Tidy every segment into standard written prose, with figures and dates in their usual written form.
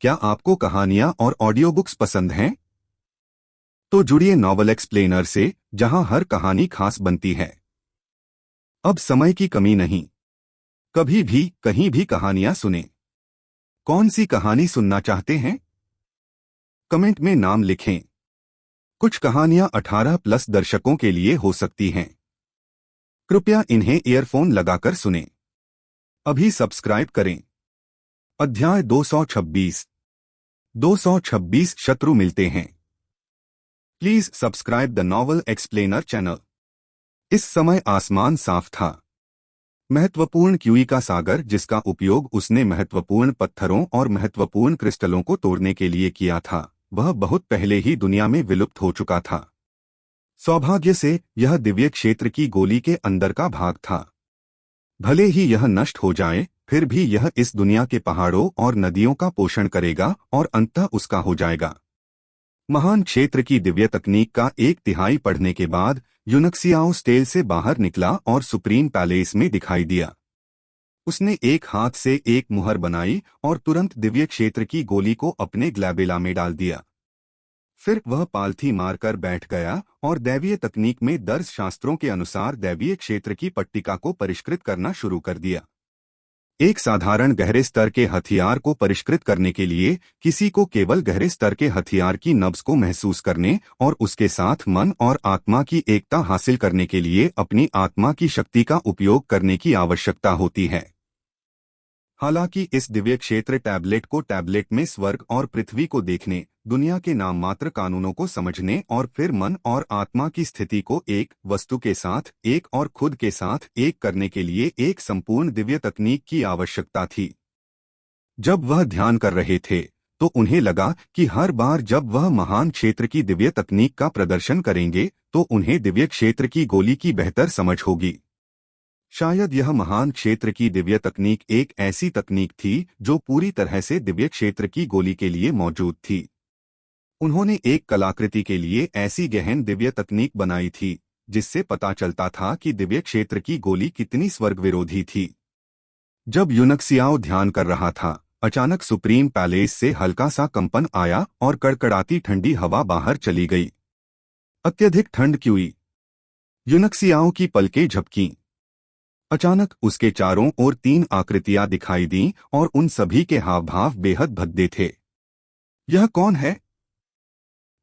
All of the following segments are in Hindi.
क्या आपको कहानियां और ऑडियो बुक्स पसंद हैं? तो जुड़िए नॉवल एक्सप्लेनर से, जहां हर कहानी खास बनती है। अब समय की कमी नहीं, कभी भी कहीं भी कहानियां सुने। कौन सी कहानी सुनना चाहते हैं? कमेंट में नाम लिखें। कुछ कहानियां 18 प्लस दर्शकों के लिए हो सकती हैं। कृपया इन्हें ईयरफोन लगाकर सुनें। अभी सब्सक्राइब करें। अध्याय 226। 226 शत्रु मिलते हैं। Please subscribe the novel explainer channel. इस समय आसमान साफ था। महत्वपूर्ण क्यूई का सागर, जिसका उपयोग उसने महत्वपूर्ण पत्थरों और महत्वपूर्ण क्रिस्टलों को तोड़ने के लिए किया था, वह बहुत पहले ही दुनिया में विलुप्त हो चुका था। सौभाग्य से यह दिव्य क्षेत्र की गोली के अंदर का भाग था। भले ही यह नष्ट हो जाए, फिर भी यह इस दुनिया के पहाड़ों और नदियों का पोषण करेगा और अंततः उसका हो जाएगा। महान क्षेत्र की दिव्य तकनीक का 1/3 पढ़ने के बाद यूनक्सियाओ स्टेल से बाहर निकला और सुप्रीम पैलेस में दिखाई दिया। उसने एक हाथ से एक मुहर बनाई और तुरंत दिव्य क्षेत्र की गोली को अपने ग्लैबेला में डाल दिया। फिर वह पालथी मारकर बैठ गया और दैवीय तकनीक में दर्ज शास्त्रों के अनुसार दैवीय क्षेत्र की पट्टिका को परिष्कृत करना शुरू कर दिया। एक साधारण गहरे स्तर के हथियार को परिष्कृत करने के लिए किसी को केवल गहरे स्तर के हथियार की नब्ज को महसूस करने और उसके साथ मन और आत्मा की एकता हासिल करने के लिए अपनी आत्मा की शक्ति का उपयोग करने की आवश्यकता होती है। हालांकि इस दिव्य क्षेत्र टैबलेट को टैबलेट में स्वर्ग और पृथ्वी को देखने, दुनिया के नाम मात्र कानूनों को समझने और फिर मन और आत्मा की स्थिति को एक वस्तु के साथ एक और खुद के साथ एक करने के लिए एक संपूर्ण दिव्य तकनीक की आवश्यकता थी। जब वह ध्यान कर रहे थे तो उन्हें लगा कि हर बार जब वह महान क्षेत्र की दिव्य तकनीक का प्रदर्शन करेंगे तो उन्हें दिव्य क्षेत्र की गोली की बेहतर समझ होगी। शायद यह महान क्षेत्र की दिव्य तकनीक एक ऐसी तकनीक थी जो पूरी तरह से दिव्य क्षेत्र की गोली के लिए मौजूद थी। उन्होंने एक कलाकृति के लिए ऐसी गहन दिव्य तकनीक बनाई थी जिससे पता चलता था कि दिव्य क्षेत्र की गोली कितनी स्वर्ग विरोधी थी। जब यूनक्सियाओ ध्यान कर रहा था, अचानक सुप्रीम पैलेस से हल्का सा कंपन आया और कड़कड़ाती ठंडी हवा बाहर चली गई। अत्यधिक ठंड क्यूई। यूनक्सियाओ की पलकें झपकीं। अचानक उसके चारों ओर 3 आकृतियां दिखाई दीं और उन सभी के हाव भाव बेहद भद्दे थे। यह कौन है?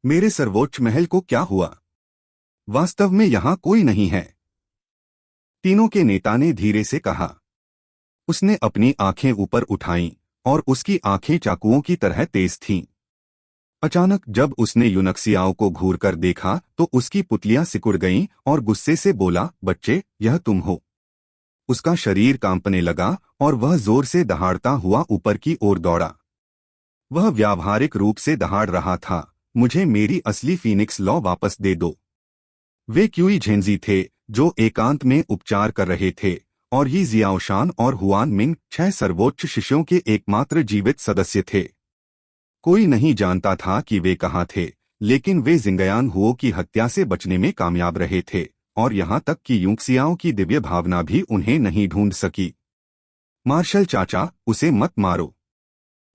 मेरे सर्वोच्च महल को क्या हुआ? वास्तव में यहां कोई नहीं है। तीनों के नेता ने धीरे से कहा। उसने अपनी आंखें ऊपर उठाईं और उसकी आंखें चाकुओं की तरह तेज थीं। अचानक जब उसने यूनक्सियाओ को घूरकर देखा तो उसकी पुतलियां सिकुड़ गईं और गुस्से से बोला, बच्चे, यह तुम हो। उसका शरीर कांपने लगा और वह जोर से दहाड़ता हुआ ऊपर की ओर दौड़ा। वह व्यावहारिक रूप से दहाड़ रहा था, मुझे मेरी असली फीनिक्स लॉ वापस दे दो। वे क्यूई झेंजी थे जो एकांत में उपचार कर रहे थे और यी जियाओशान और हुआन मिंग 6 सर्वोच्च शिष्यों के एकमात्र जीवित सदस्य थे। कोई नहीं जानता था कि वे कहाँ थे, लेकिन वे जिंगयान हुओ की हत्या से बचने में कामयाब रहे थे और यहाँ तक कि यूनक्सियाओ की दिव्य भावना भी उन्हें नहीं ढूंढ सकी। मार्शल चाचा, उसे मत मारो।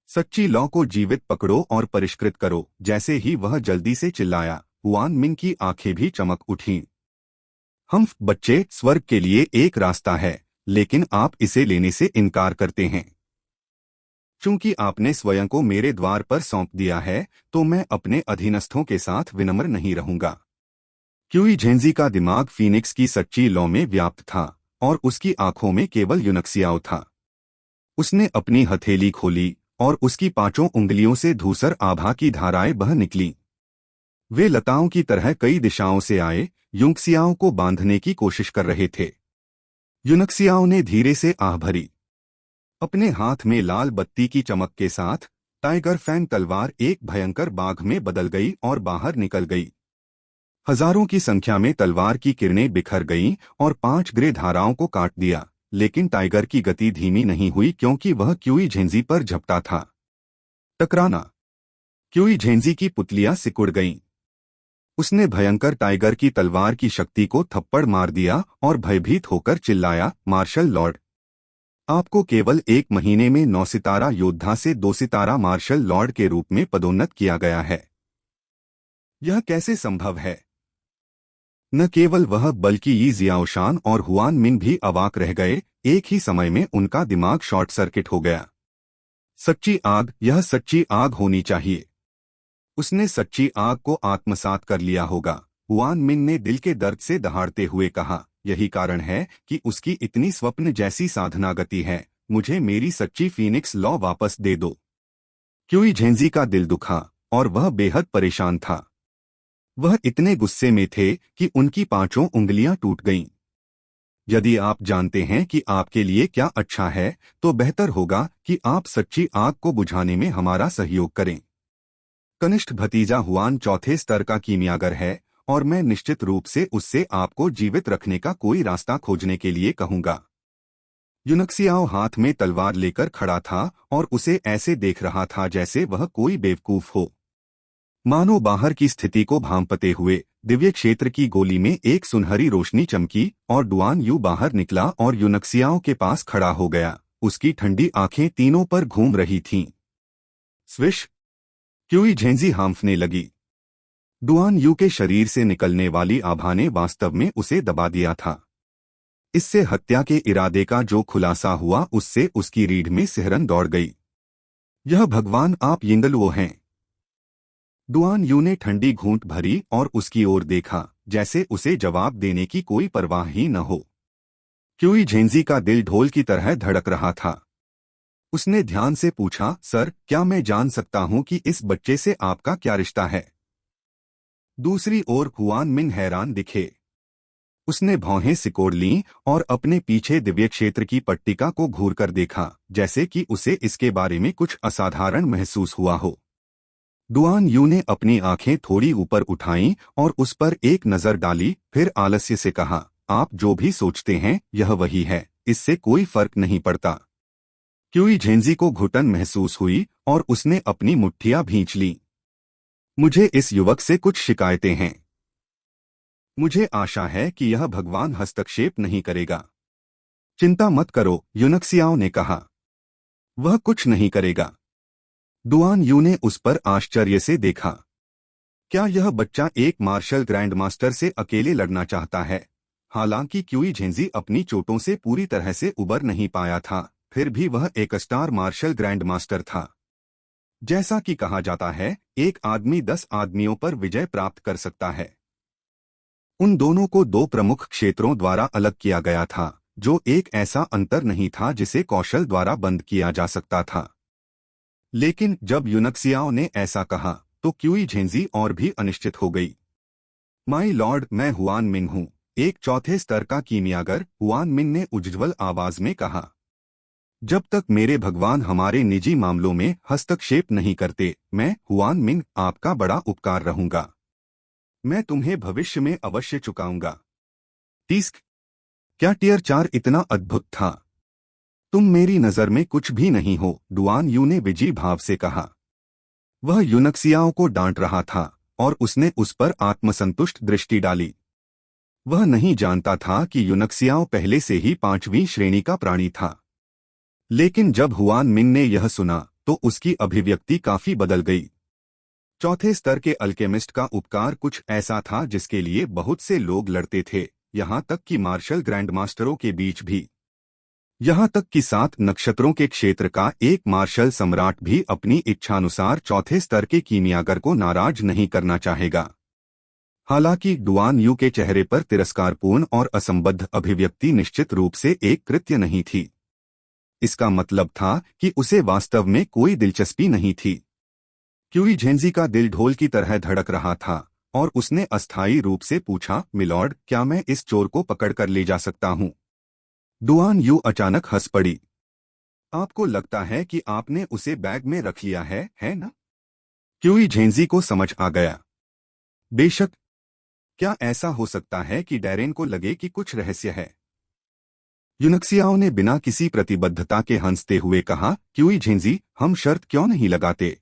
सच्ची लॉ को जीवित पकड़ो और परिष्कृत करो। जैसे ही वह जल्दी से चिल्लाया, हुआन मिंग की आंखें भी चमक उठीं। बच्चे, स्वर्ग के लिए एक रास्ता है, लेकिन आप इसे लेने से इनकार करते हैं। चूंकि आपने स्वयं को मेरे द्वार पर सौंप दिया है, तो मैं अपने अधीनस्थों के साथ विनम्र नहीं रहूंगा। क्यूई झेंजी का दिमाग फीनिक्स की सच्ची लॉ में व्याप्त था और उसकी आंखों में केवल यूनक्सियाओ था। उसने अपनी हथेली खोली और उसकी 5 उंगलियों से धूसर आभा की धाराएं बह निकलीं। वे लताओं की तरह कई दिशाओं से आए, यूनक्सियाओ को बांधने की कोशिश कर रहे थे। यूनक्सियाओ ने धीरे से आह भरी। अपने हाथ में लाल बत्ती की चमक के साथ टाइगर फैंग तलवार एक भयंकर बाघ में बदल गई और बाहर निकल गई। हजारों की संख्या में तलवार की किरणें बिखर गईं और 5 ग्रे धाराओं को काट दिया, लेकिन टाइगर की गति धीमी नहीं हुई क्योंकि वह क्यूई झेंजी पर झपटा था। टकराना। क्यूई झेंजी की पुतलियां सिकुड़ गईं। उसने भयंकर टाइगर की तलवार की शक्ति को थप्पड़ मार दिया और भयभीत होकर चिल्लाया, मार्शल लॉर्ड। आपको केवल 1 महीने में 9 सितारा योद्धा से 2 सितारा मार्शल लॉर्ड के रूप में पदोन्नत किया गया है। यह कैसे संभव है? न केवल वह बल्कि यी जियाओशान और हुआन मिन भी अवाक रह गए। एक ही समय में उनका दिमाग शॉर्ट सर्किट हो गया। सच्ची आग, यह सच्ची आग होनी चाहिए। उसने सच्ची आग को आत्मसात कर लिया होगा। हुआन मिन ने दिल के दर्द से दहाड़ते हुए कहा, यही कारण है कि उसकी इतनी स्वप्न जैसी साधना गति है। मुझे मेरी सच्ची फीनिक्स लॉ वापस दे दो। क्यूई झेंजी का दिल दुखा और वह बेहद परेशान था। वह इतने गुस्से में थे कि उनकी 5 उंगलियां टूट गईं। यदि आप जानते हैं कि आपके लिए क्या अच्छा है, तो बेहतर होगा कि आप सच्ची आग को बुझाने में हमारा सहयोग करें। कनिष्ठ भतीजा हुआन 4थे स्तर का कीमियागर है और मैं निश्चित रूप से उससे आपको जीवित रखने का कोई रास्ता खोजने के लिए कहूंगा। यूनक्सियाओ हाथ में तलवार लेकर खड़ा था और उसे ऐसे देख रहा था जैसे वह कोई बेवकूफ हो। मानो बाहर की स्थिति को भांपते हुए दिव्य क्षेत्र की गोली में एक सुनहरी रोशनी चमकी और डुआन यू बाहर निकला और यूनक्सियाओ के पास खड़ा हो गया। उसकी ठंडी आंखें तीनों पर घूम रही थीं। स्विश! क्यूई झेंजी हांफने लगी। डुआन यू के शरीर से निकलने वाली आभा ने वास्तव में उसे दबा दिया था। इससे हत्या के इरादे का जो खुलासा हुआ उससे उसकी रीढ़ में सिहरन दौड़ गई। यह भगवान, आप यिंगलुओ हैं। डुआन यू ने ठंडी घूंट भरी और उसकी ओर देखा, जैसे उसे जवाब देने की कोई परवाह ही न हो। क्यूई झेंजी का दिल ढोल की तरह धड़क रहा था। उसने ध्यान से पूछा, सर, क्या मैं जान सकता हूं कि इस बच्चे से आपका क्या रिश्ता है? दूसरी ओर हुआन मिन हैरान दिखे। उसने भौहें सिकोड़ लीं और अपने पीछे दिव्य क्षेत्र की पट्टिका को घूरकर देखा, जैसे कि उसे इसके बारे में कुछ असाधारण महसूस हुआ हो। डुआन यू ने अपनी आंखें थोड़ी ऊपर उठाईं और उस पर एक नजर डाली, फिर आलस्य से कहा, आप जो भी सोचते हैं यह वही है, इससे कोई फर्क नहीं पड़ता। क्यूई झेंजी को घुटन महसूस हुई और उसने अपनी मुट्ठियां भींच लीं। मुझे इस युवक से कुछ शिकायतें हैं। मुझे आशा है कि यह भगवान हस्तक्षेप नहीं करेगा। चिंता मत करो, यूनक्सियाओ ने कहा। वह कुछ नहीं करेगा। डुआन यू ने उस पर आश्चर्य से देखा। क्या यह बच्चा एक मार्शल ग्रैंडमास्टर से अकेले लड़ना चाहता है? हालांकि क्यूई झेंजी अपनी चोटों से पूरी तरह से उबर नहीं पाया था, फिर भी वह एक स्टार मार्शल ग्रैंडमास्टर था। जैसा कि कहा जाता है, एक आदमी 10 आदमियों पर विजय प्राप्त कर सकता है। उन दोनों को 2 प्रमुख क्षेत्रों द्वारा अलग किया गया था, जो एक ऐसा अंतर नहीं था जिसे कौशल द्वारा बंद किया जा सकता था। लेकिन जब यूनक्सियाओ ने ऐसा कहा तो क्यूई झेंजी और भी अनिश्चित हो गई। माई लॉर्ड, मैं हुआन मिन हूँ, एक 4थे स्तर का कीमियागर, हुआन मिन ने उज्ज्वल आवाज में कहा। जब तक मेरे भगवान हमारे निजी मामलों में हस्तक्षेप नहीं करते, मैं, हुआन मिन, आपका बड़ा उपकार रहूंगा। मैं तुम्हें भविष्य में अवश्य चुकाऊंगा। तीस्क! क्या टियर 4 इतना अद्भुत था? तुम मेरी नजर में कुछ भी नहीं हो, डुआन यू ने विजयी भाव से कहा। वह यूनक्सियाओ को डांट रहा था और उसने उस पर आत्मसंतुष्ट दृष्टि डाली। वह नहीं जानता था कि यूनक्सियाओ पहले से ही 5वीं श्रेणी का प्राणी था। लेकिन जब हुआन मिन ने यह सुना तो उसकी अभिव्यक्ति काफी बदल गई। 4थे स्तर के अल्केमिस्ट का उपकार कुछ ऐसा था जिसके लिए बहुत से लोग लड़ते थे, यहाँ तक कि मार्शल ग्रैंडमास्टरों के बीच भी। यहाँ तक कि 7 नक्षत्रों के क्षेत्र का एक मार्शल सम्राट भी अपनी इच्छानुसार 4थे स्तर के कीमियागर को नाराज नहीं करना चाहेगा। हालांकि डुआन यू के चेहरे पर तिरस्कारपूर्ण और असंबद्ध अभिव्यक्ति निश्चित रूप से एक कृत्य नहीं थी। इसका मतलब था कि उसे वास्तव में कोई दिलचस्पी नहीं थी। क्यूई झेंजी का दिल ढोल की तरह धड़क रहा था और उसने अस्थायी रूप से पूछा, मिलॉर्ड, क्या मैं इस चोर को पकड़कर ले जा सकता हूँ? डुआन यू अचानक हंस पड़ी। आपको लगता है कि आपने उसे बैग में रख लिया है ना? क्यूई झेंजी को समझ आ गया। बेशक। क्या ऐसा हो सकता है कि डैरेन को लगे कि कुछ रहस्य है? यूनक्सियाओ ने बिना किसी प्रतिबद्धता के हंसते हुए कहा, क्यूई झेंजी, हम शर्त क्यों नहीं लगाते?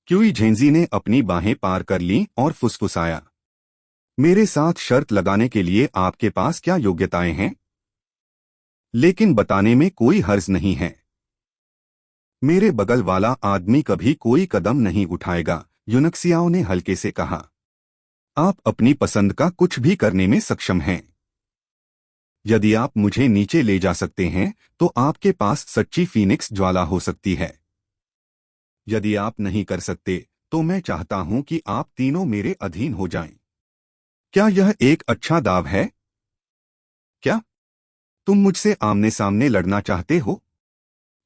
क्यूई झेंजी ने अपनी बाहें पार कर लीं और फुसफुसाया, मेरे साथ शर्त लगाने के लिए आपके पास क्या योग्यताएं हैं? लेकिन बताने में कोई हर्ज नहीं है। मेरे बगल वाला आदमी कभी कोई कदम नहीं उठाएगा, यूनक्सियाओ ने हल्के से कहा। आप अपनी पसंद का कुछ भी करने में सक्षम हैं। यदि आप मुझे नीचे ले जा सकते हैं तो आपके पास सच्ची फीनिक्स ज्वाला हो सकती है। यदि आप नहीं कर सकते तो मैं चाहता हूं कि आप तीनों मेरे अधीन हो जाएं। क्या यह एक अच्छा दाव है? क्या तुम मुझसे आमने सामने लड़ना चाहते हो?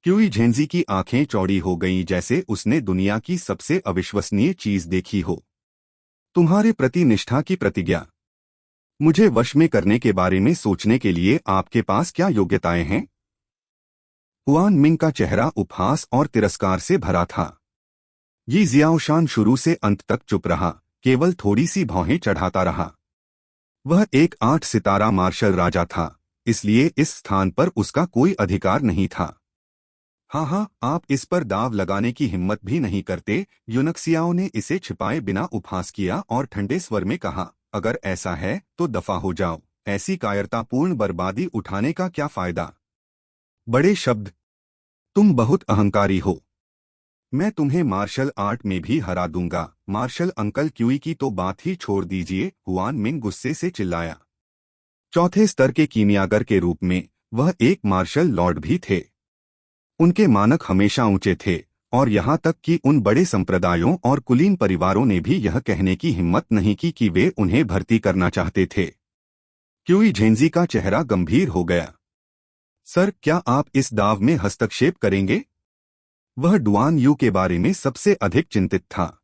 क्यूई झेंजी की आंखें चौड़ी हो गईं जैसे उसने दुनिया की सबसे अविश्वसनीय चीज देखी हो। तुम्हारे प्रति निष्ठा की प्रतिज्ञा। मुझे वश में करने के बारे में सोचने के लिए आपके पास क्या योग्यताएं हैं? हुआन मिंग का चेहरा उपहास और तिरस्कार से भरा था। ये जियाओशान शुरू से अंत तक चुप रहा, केवल थोड़ी सी भौहें चढ़ाता रहा। वह एक 8 सितारा मार्शल राजा था, इसलिए इस स्थान पर उसका कोई अधिकार नहीं था। हाँ, आप इस पर दाव लगाने की हिम्मत भी नहीं करते। यूनक्सियाओ ने इसे छिपाए बिना उपहास किया और ठंडे स्वर में कहा, अगर ऐसा है तो दफा हो जाओ। ऐसी कायरतापूर्ण बर्बादी उठाने का क्या फायदा? बड़े शब्द। तुम बहुत अहंकारी हो। मैं तुम्हें मार्शल आर्ट में भी हरा दूंगा। मार्शल अंकल क्यूई की तो बात ही छोड़ दीजिए, हुआन मिंग गुस्से से चिल्लाया। चौथे स्तर के कीमियागर के रूप में वह एक मार्शल लॉर्ड भी थे। उनके मानक हमेशा ऊंचे थे और यहाँ तक कि उन बड़े संप्रदायों और कुलीन परिवारों ने भी यह कहने की हिम्मत नहीं की कि वे उन्हें भर्ती करना चाहते थे। क्यूई झेंजी का चेहरा गंभीर हो गया। सर, क्या आप इस दाव में हस्तक्षेप करेंगे? वह डुआन यू के बारे में सबसे अधिक चिंतित था।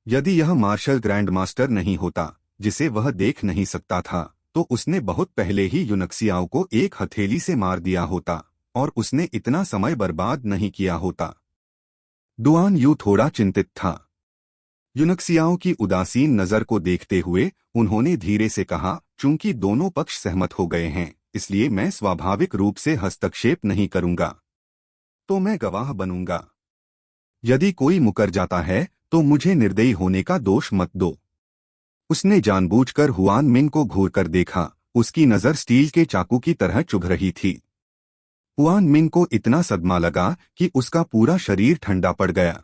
यदि यह मार्शल ग्रैंड मास्टर नहीं होता, जिसे वह देख नहीं सकता था, तो उसने बहुत पहले ही यूनक्सियाओ को एक हथेली से मार दिया होता और उसने इतना समय बर्बाद नहीं किया होता। डुआन यू थोड़ा चिंतित था। यूनक्सियाओ की उदासीन नजर को देखते हुए उन्होंने धीरे से कहा, चूंकि दोनों पक्ष सहमत हो गए हैं, इसलिए मैं स्वाभाविक रूप से हस्तक्षेप नहीं करूंगा। तो मैं गवाह बनूंगा। यदि कोई मुकर जाता है तो मुझे निर्दयी होने का दोष मत दो। उसने जानबूझकर हुआन मिंग को घूरकर देखा। उसकी नजर स्टील के चाकू की तरह चुभ रही थी। हुआन मिंग को इतना सदमा लगा कि उसका पूरा शरीर ठंडा पड़ गया।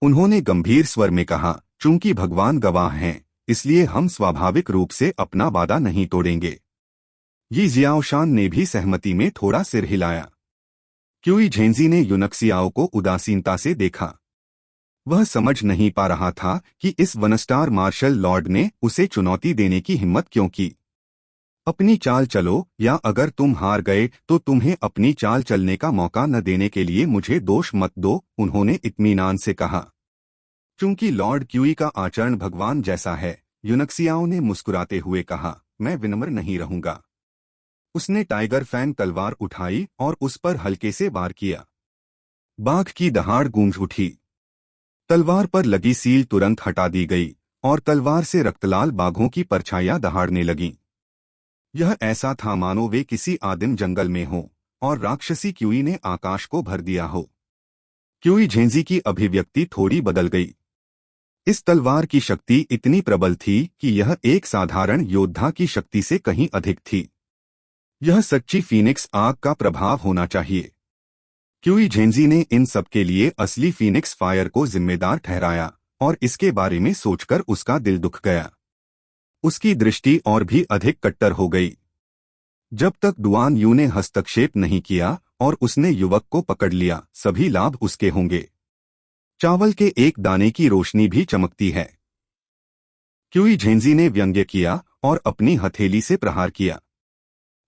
उन्होंने गंभीर स्वर में कहा, चूंकि भगवान गवाह हैं, इसलिए हम स्वाभाविक रूप से अपना वादा नहीं तोड़ेंगे। ये जियाओशान ने भी सहमति में थोड़ा सिर हिलाया। क्यूई झेंजी ने यूनक्सियाओ को उदासीनता से देखा। वह समझ नहीं पा रहा था कि इस वनस्टार मार्शल लॉर्ड ने उसे चुनौती देने की हिम्मत क्यों की। अपनी चाल चलो, या अगर तुम हार गए तो तुम्हें अपनी चाल चलने का मौका न देने के लिए मुझे दोष मत दो, उन्होंने इत्मीनान से कहा। चूंकि लॉर्ड क्यूई का आचरण भगवान जैसा है, यूनक्सियाओ ने मुस्कुराते हुए कहा, मैं विनम्र नहीं रहूंगा। उसने टाइगर फैन तलवार उठाई और उस पर हल्के से वार किया। बाघ की दहाड़ गूंज उठी। तलवार पर लगी सील तुरंत हटा दी गई और तलवार से रक्तलाल बाघों की परछाइयां दहाड़ने लगीं। यह ऐसा था मानो वे किसी आदिम जंगल में हों और राक्षसी क्यूई ने आकाश को भर दिया हो। क्यूई झेंजी की अभिव्यक्ति थोड़ी बदल गई। इस तलवार की शक्ति इतनी प्रबल थी कि यह एक साधारण योद्धा की शक्ति से कहीं अधिक थी। यह सच्ची फीनिक्स आग का प्रभाव होना चाहिए। क्यूई झेंजी ने इन सब के लिए असली फीनिक्स फायर को जिम्मेदार ठहराया और इसके बारे में सोचकर उसका दिल दुख गया। उसकी दृष्टि और भी अधिक कट्टर हो गई। जब तक डुआन यू ने हस्तक्षेप नहीं किया और उसने युवक को पकड़ लिया, सभी लाभ उसके होंगे। चावल के एक दाने की रोशनी भी चमकती है। क्यूई झेंजी ने व्यंग्य किया और अपनी हथेली से प्रहार किया।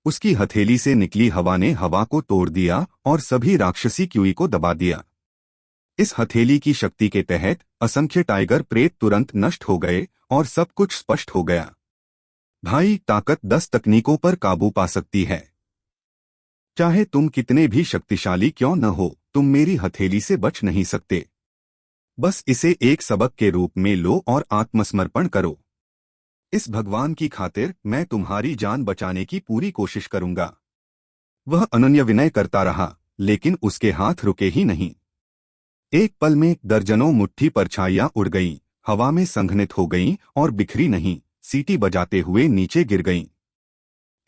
उसकी हथेली से निकली हवा ने हवा को तोड़ दिया और सभी राक्षसी क्यूई को दबा दिया। इस हथेली की शक्ति के तहत असंख्य टाइगर प्रेत तुरंत नष्ट हो गए और सब कुछ स्पष्ट हो गया। भाई, ताकत 10 तकनीकों पर काबू पा सकती है। चाहे तुम कितने भी शक्तिशाली क्यों न हो, तुम मेरी हथेली से बच नहीं सकते। बस इसे एक सबक के रूप में लो और आत्मसमर्पण करो। इस भगवान की खातिर मैं तुम्हारी जान बचाने की पूरी कोशिश करूंगा। वह अनन्य विनय करता रहा, लेकिन उसके हाथ रुके ही नहीं। एक पल में दर्जनों मुट्ठी परछाइयां उड़ गईं, हवा में संघनित हो गईं और बिखरी नहीं, सीटी बजाते हुए नीचे गिर गईं।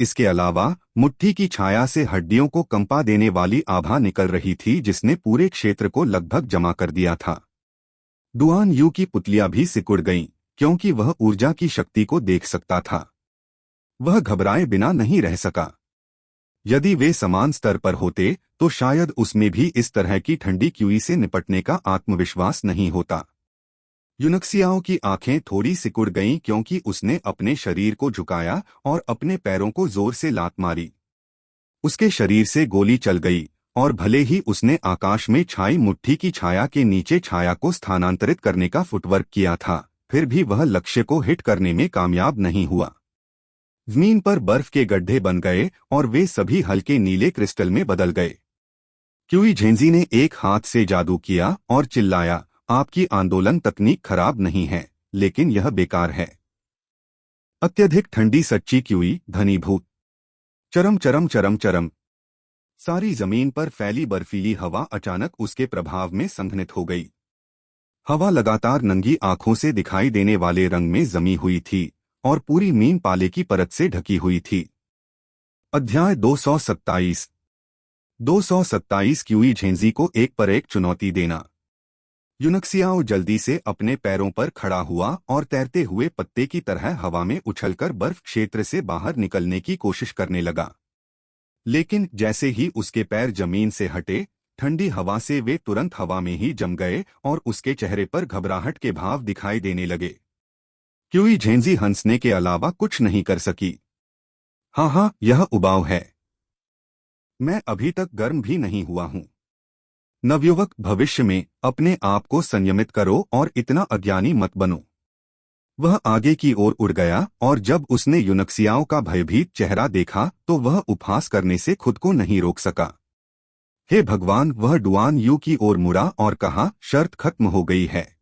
इसके अलावा मुट्ठी की छाया से हड्डियों को कंपा देने वाली आभा निकल रही थी जिसने पूरे क्षेत्र को लगभग जमा कर दिया था। डुआन यू की पुतलियां भी सिकुड़ गईं, क्योंकि वह ऊर्जा की शक्ति को देख सकता था। वह घबराए बिना नहीं रह सका। यदि वे समान स्तर पर होते तो शायद उसमें भी इस तरह की ठंडी क्यूई से निपटने का आत्मविश्वास नहीं होता। यूनक्सियाओं की आंखें थोड़ी सिकुड़ गईं क्योंकि उसने अपने शरीर को झुकाया और अपने पैरों को जोर से लात मारी। उसके शरीर से गोली चल गई और भले ही उसने आकाश में छाई मुट्ठी की छाया के नीचे छाया को स्थानांतरित करने का फुटवर्क किया था, फिर भी वह लक्ष्य को हिट करने में कामयाब नहीं हुआ। जमीन पर बर्फ के गड्ढे बन गए और वे सभी हल्के नीले क्रिस्टल में बदल गए। क्यूई झेंजी ने एक हाथ से जादू किया और चिल्लाया, आपकी आंदोलन तकनीक खराब नहीं है, लेकिन यह बेकार है। अत्यधिक ठंडी सच्ची क्यूई घनीभूत। चरम चरम चरम चरम। सारी जमीन पर फैली बर्फीली हवा अचानक उसके प्रभाव में संघनित हो गई। हवा लगातार नंगी आंखों से दिखाई देने वाले रंग में जमी हुई थी और पूरी मीन पाले की परत से ढकी हुई थी। अध्याय 227। 227 क्यूई झेंजी को एक पर एक चुनौती देना। यूनक्सियाओ जल्दी से अपने पैरों पर खड़ा हुआ और तैरते हुए पत्ते की तरह हवा में उछलकर बर्फ क्षेत्र से बाहर निकलने की कोशिश करने लगा। लेकिन जैसे ही उसके पैर जमीन से हटे, ठंडी हवा से वे तुरंत हवा में ही जम गए और उसके चेहरे पर घबराहट के भाव दिखाई देने लगे। क्यूई झेंजी हंसने के अलावा कुछ नहीं कर सकी। हाँ, यह उबाऊ है। मैं अभी तक गर्म भी नहीं हुआ हूं। नवयुवक, भविष्य में अपने आप को संयमित करो और इतना अज्ञानी मत बनो। वह आगे की ओर उड़ गया और जब उसने यूनक्सियाओं का भयभीत चेहरा देखा तो वह उपहास करने से खुद को नहीं रोक सका। हे भगवान! वह डुआन यू की ओर मुड़ा और कहा, शर्त खत्म हो गई है।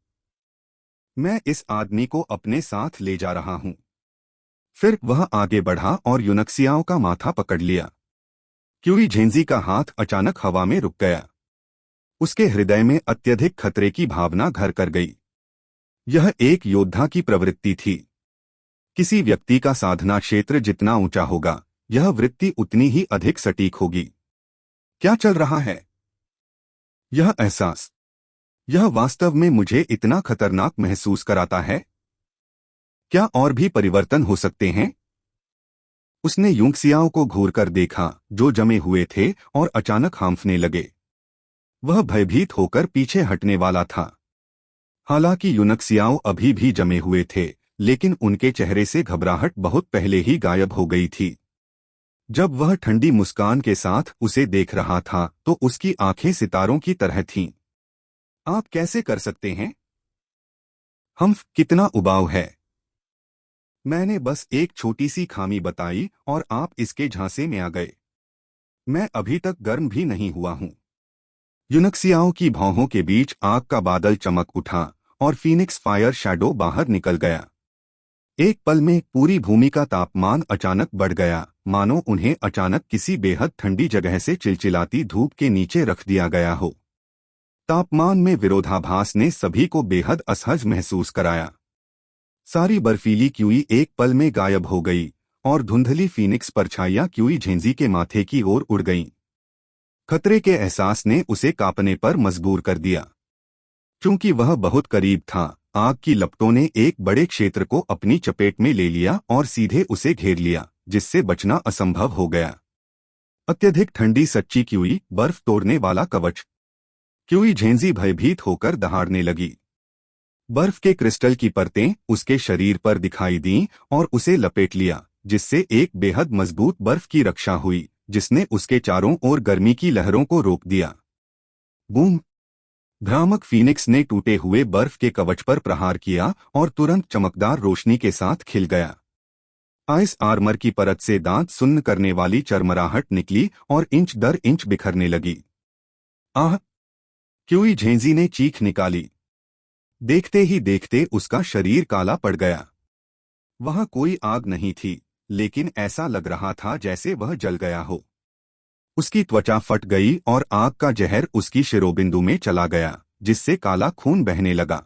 मैं इस आदमी को अपने साथ ले जा रहा हूं। फिर वह आगे बढ़ा और यूनक्सियाओं का माथा पकड़ लिया। क्यूई झेंजी का हाथ अचानक हवा में रुक गया। उसके हृदय में अत्यधिक खतरे की भावना घर कर गई। यह एक योद्धा की प्रवृत्ति थी। किसी व्यक्ति का साधना क्षेत्र जितना ऊंचा होगा, यह वृत्ति उतनी ही अधिक सटीक होगी। क्या चल रहा है? यह एहसास, यह वास्तव में मुझे इतना खतरनाक महसूस कराता है। क्या और भी परिवर्तन हो सकते हैं? उसने यूनक्सियाओं को घूरकर देखा जो जमे हुए थे और अचानक हांफने लगे। वह भयभीत होकर पीछे हटने वाला था। हालांकि यूनक्सियाओं अभी भी जमे हुए थे, लेकिन उनके चेहरे से घबराहट बहुत पहले ही गायब हो गई थी। जब वह ठंडी मुस्कान के साथ उसे देख रहा था तो उसकी आंखें सितारों की तरह थीं। आप कैसे कर सकते हैं? हम्फ, कितना उबाऊ है। मैंने बस एक छोटी सी खामी बताई और आप इसके झांसे में आ गए। मैं अभी तक गर्म भी नहीं हुआ हूं। यूनक्सियाओं की भौहों के बीच आग का बादल चमक उठा और फीनिक्स फायर शैडो बाहर निकल गया। एक पल में पूरी भूमि का तापमान अचानक बढ़ गया, मानो उन्हें अचानक किसी बेहद ठंडी जगह से चिलचिलाती धूप के नीचे रख दिया गया हो। तापमान में विरोधाभास ने सभी को बेहद असहज महसूस कराया। सारी बर्फीली क्यूई एक पल में गायब हो गई और धुंधली फीनिक्स परछाइयां क्यूई झेंजी के माथे की ओर उड़ गईं। खतरे के एहसास ने उसे कांपने पर मजबूर कर दिया। चूंकि वह बहुत करीब था, आग की लपटों ने एक बड़े क्षेत्र को अपनी चपेट में ले लिया और सीधे उसे घेर लिया, जिससे बचना असंभव हो गया। अत्यधिक ठंडी सच्ची क्यूई, बर्फ तोड़ने वाला कवच। क्यूई झेंजी भयभीत होकर दहाड़ने लगी। बर्फ के क्रिस्टल की परतें उसके शरीर पर दिखाई दीं और उसे लपेट लिया, जिससे एक बेहद मजबूत बर्फ की रक्षा हुई, जिसने उसके चारों ओर गर्मी की लहरों को रोक दिया। बूम! भ्रामक फीनिक्स ने टूटे हुए बर्फ के कवच पर प्रहार किया और तुरंत चमकदार रोशनी के साथ खिल गया। आइस आर्मर की परत से दांत सुन्न करने वाली चरमराहट निकली और इंच दर इंच बिखरने लगी। आह! क्यूई झेंजी ने चीख निकाली। देखते ही देखते उसका शरीर काला पड़ गया। वहां कोई आग नहीं थी, लेकिन ऐसा लग रहा था जैसे वह जल गया हो। उसकी त्वचा फट गई और आग का जहर उसकी शिरोबिंदु में चला गया, जिससे काला खून बहने लगा।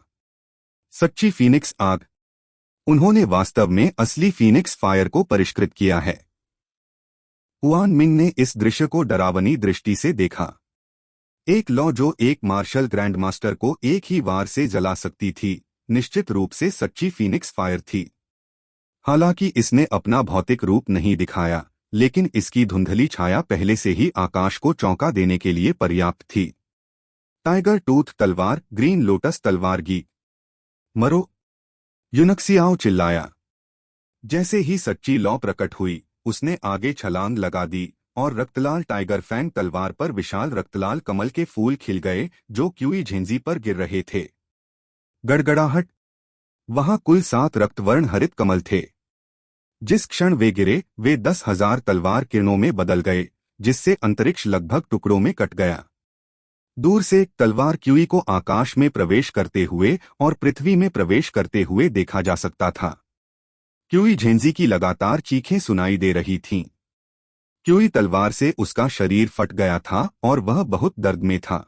सच्ची फीनिक्स आग। उन्होंने वास्तव में असली फीनिक्स फायर को परिष्कृत किया है। हुआन मिंग ने इस दृश्य को डरावनी दृष्टि से देखा। एक लौ जो एक मार्शल ग्रैंड मास्टर को एक ही वार से जला सकती थी, निश्चित रूप से सच्ची फीनिक्स फायर थी। हालांकि इसने अपना भौतिक रूप नहीं दिखाया, लेकिन इसकी धुंधली छाया पहले से ही आकाश को चौंका देने के लिए पर्याप्त थी। टाइगर टूथ तलवार, ग्रीन लोटस तलवार गी मरो, यूनक्सियाओ चिल्लाया। जैसे ही सच्ची लौ प्रकट हुई, उसने आगे छलांग लगा दी और रक्तलाल टाइगर फैंग तलवार पर विशाल रक्तलाल कमल के फूल खिल गए जो क्यूई झेंजी पर गिर रहे थे। गड़गड़ाहट। वहां कुल 7 रक्तवर्ण हरित कमल थे। जिस क्षण वे गिरे, वे 10,000 तलवार किरणों में बदल गए, जिससे अंतरिक्ष लगभग टुकड़ों में कट गया। दूर से तलवार क्यूई को आकाश में प्रवेश करते हुए और पृथ्वी में प्रवेश करते हुए देखा जा सकता था। क्यूई झेंजी की लगातार चीखें सुनाई दे रही थीं। क्यूई तलवार से उसका शरीर फट गया था और वह बहुत दर्द में था।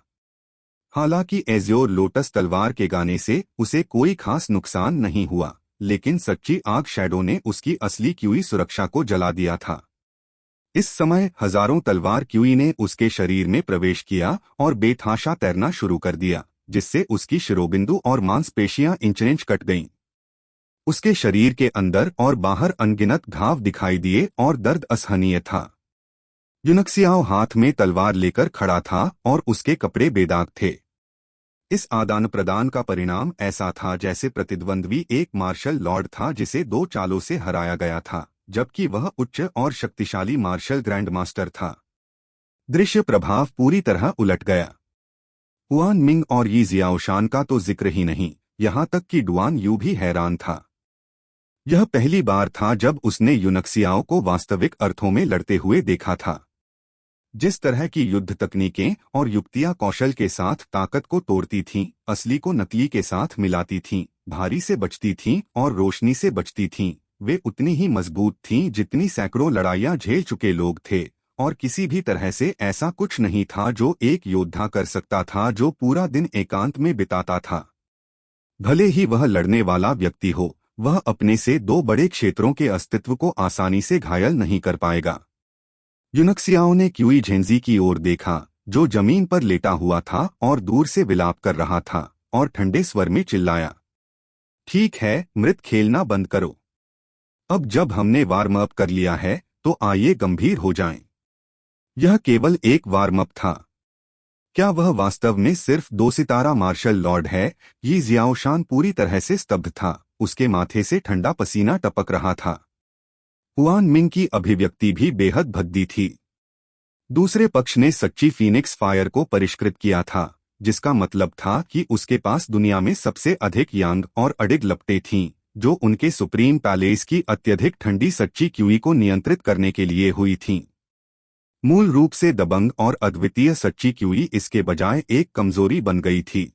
हालांकि एज़्योर लोटस तलवार के गाने से उसे कोई खास नुकसान नहीं हुआ, लेकिन सच्ची आग शैडो ने उसकी असली क्यूई सुरक्षा को जला दिया था। इस समय हजारों तलवार क्यूई ने उसके शरीर में प्रवेश किया और बेतहाशा तैरना शुरू कर दिया, जिससे उसकी शिरोबिंदु और मांसपेशियां इंच कट गईं। उसके शरीर के अंदर और बाहर अनगिनत घाव दिखाई दिए और दर्द असहनीय था। यूनक्सियाओ हाथ में तलवार लेकर खड़ा था और उसके कपड़े बेदाग थे। इस आदान प्रदान का परिणाम ऐसा था जैसे प्रतिद्वंद्वी एक मार्शल लॉर्ड था जिसे 2 चालों से हराया गया था, जबकि वह उच्च और शक्तिशाली मार्शल ग्रैंड मास्टर था। दृश्य प्रभाव पूरी तरह उलट गया। हुआन मिंग और यी जियाओशान का तो जिक्र ही नहीं, यहाँ तक कि डुआन यू भी हैरान था। यह पहली बार था जब उसने यूनक्सियाओ को वास्तविक अर्थों में लड़ते हुए देखा था। जिस तरह की युद्ध तकनीकें और युक्तियां कौशल के साथ ताकत को तोड़ती थीं, असली को नकली के साथ मिलाती थीं, भारी से बचती थीं और रोशनी से बचती थीं, वे उतनी ही मजबूत थीं जितनी सैकड़ों लड़ाइयां झेल चुके लोग थे, और किसी भी तरह से ऐसा कुछ नहीं था जो एक योद्धा कर सकता था जो पूरा दिन एकांत में बिताता था। भले ही वह लड़ने वाला व्यक्ति हो, वह अपने से 2 बड़े क्षेत्रों के अस्तित्व को आसानी से घायल नहीं कर पाएगा। यूनक्सियाओ ने क्यूई झेंजी की ओर देखा, जो जमीन पर लेटा हुआ था और दूर से विलाप कर रहा था, और ठंडे स्वर में चिल्लाया, ठीक है, मृत खेलना बंद करो। अब जब हमने वार्म अप कर लिया है, तो आइए गंभीर हो जाएं। यह केवल एक वार्म अप था। क्या वह वास्तव में सिर्फ 2 सितारा मार्शल लॉर्ड है? यी जियाओशान पूरी तरह से स्तब्ध था, उसके माथे से ठंडा पसीना टपक रहा था। हुआन मिंग की अभिव्यक्ति भी बेहद भद्दी थी। दूसरे पक्ष ने सच्ची फीनिक्स फायर को परिष्कृत किया था, जिसका मतलब था कि उसके पास दुनिया में सबसे अधिक यांग और अडिग लपटें थीं, जो उनके सुप्रीम पैलेस की अत्यधिक ठंडी सच्ची क्यूई को नियंत्रित करने के लिए हुई थीं। मूल रूप से दबंग और अद्वितीय सच्ची क्यूई इसके बजाय एक कमजोरी बन गई थी।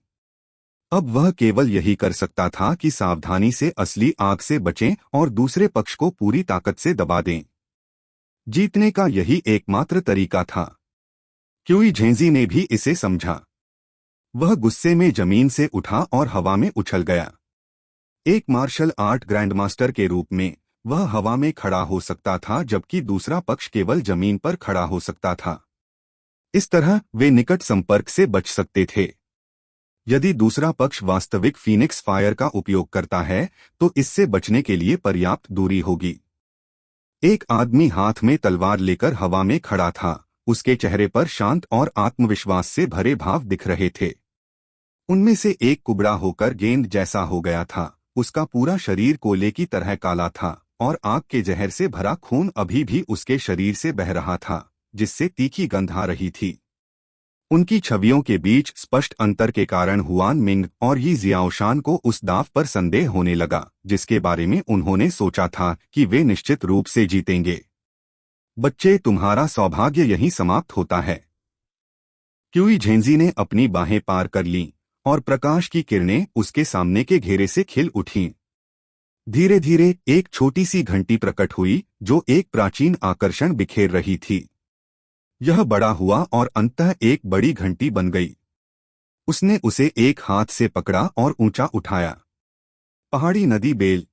अब वह केवल यही कर सकता था कि सावधानी से असली आग से बचें और दूसरे पक्ष को पूरी ताकत से दबा दें। जीतने का यही एकमात्र तरीका था। क्यूई झेंजी ने भी इसे समझा। वह गुस्से में जमीन से उठा और हवा में उछल गया। एक मार्शल आर्ट ग्रैंडमास्टर के रूप में वह हवा में खड़ा हो सकता था, जबकि दूसरा पक्ष केवल जमीन पर खड़ा हो सकता था। इस तरह वे निकट संपर्क से बच सकते थे। यदि दूसरा पक्ष वास्तविक फीनिक्स फायर का उपयोग करता है, तो इससे बचने के लिए पर्याप्त दूरी होगी। एक आदमी हाथ में तलवार लेकर हवा में खड़ा था, उसके चेहरे पर शांत और आत्मविश्वास से भरे भाव दिख रहे थे। उनमें से एक कुबड़ा होकर गेंद जैसा हो गया था, उसका पूरा शरीर कोयले की तरह काला था, और आग के जहर से भरा खून अभी भी उसके शरीर से बह रहा था, जिससे तीखी गंध आ रही थी। उनकी छवियों के बीच स्पष्ट अंतर के कारण हुआन मिंग और यी जियाओशान को उस दाव पर संदेह होने लगा, जिसके बारे में उन्होंने सोचा था कि वे निश्चित रूप से जीतेंगे। बच्चे, तुम्हारा सौभाग्य यहीं समाप्त होता है। क्यूई झेंजी ने अपनी बाहें पार कर लीं, और प्रकाश की किरणें उसके सामने के घेरे से खिल उठीं। धीरे धीरे एक छोटी सी घंटी प्रकट हुई, जो एक प्राचीन आकर्षण बिखेर रही थी। यह बड़ा हुआ और अंततः एक बड़ी घंटी बन गई। उसने उसे एक हाथ से पकड़ा और ऊंचा उठाया। पहाड़ी नदी बेल।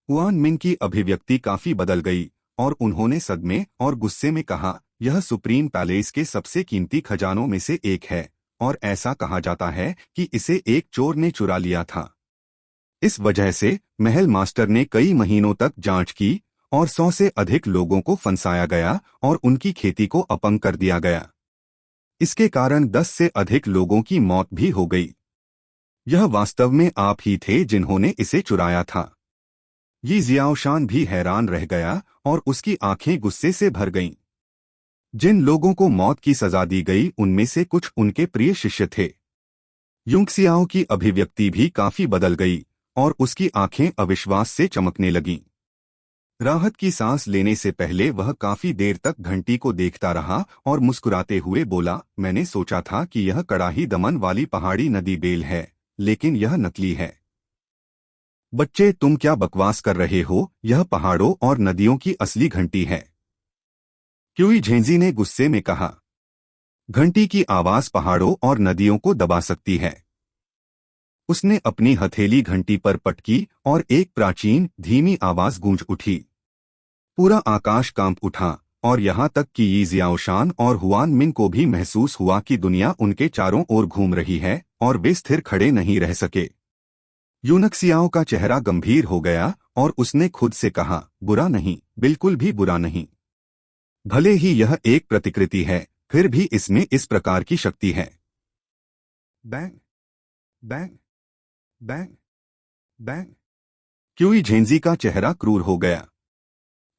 हुआन मिंग की अभिव्यक्ति काफी बदल गई, और उन्होंने सदमे और गुस्से में कहा, यह सुप्रीम पैलेस के सबसे कीमती खजानों में से एक है और ऐसा कहा जाता है कि इसे एक चोर ने चुरा लिया था। इस वजह से महल मास्टर ने कई महीनों तक जांच की और 100 से अधिक लोगों को फंसाया गया और उनकी खेती को अपंग कर दिया गया। इसके कारण 10 से अधिक लोगों की मौत भी हो गई। यह वास्तव में आप ही थे जिन्होंने इसे चुराया था। ये जियाओशान भी हैरान रह गया और उसकी आंखें गुस्से से भर गईं। जिन लोगों को मौत की सजा दी गई उनमें से कुछ उनके प्रिय शिष्य थे। युंगसियाओ की अभिव्यक्ति भी काफी बदल गई और उसकी आंखें अविश्वास से चमकने लगीं। राहत की सांस लेने से पहले वह काफी देर तक घंटी को देखता रहा और मुस्कुराते हुए बोला, मैंने सोचा था कि यह कड़ाही दमन वाली पहाड़ी नदी बेल है, लेकिन यह नकली है। बच्चे, तुम क्या बकवास कर रहे हो? यह पहाड़ों और नदियों की असली घंटी है, क्यूई झेंजी ने गुस्से में कहा। घंटी की आवाज पहाड़ों और नदियों को दबा सकती है। उसने अपनी हथेली घंटी पर पटकी और एक प्राचीन धीमी आवाज गूंज उठी। पूरा आकाश कांप उठा और यहाँ तक कि यी जियाओशान और हुआन मिन को भी महसूस हुआ कि दुनिया उनके चारों ओर घूम रही है और वे स्थिर खड़े नहीं रह सके। यूनक्सियाओ का चेहरा गंभीर हो गया और उसने खुद से कहा, बुरा नहीं, बिल्कुल भी बुरा नहीं। भले ही यह एक प्रतिकृति है, फिर भी इसमें इस प्रकार की शक्ति है। Bang bang bang bang. क्यूई झेंजी का चेहरा क्रूर हो गया।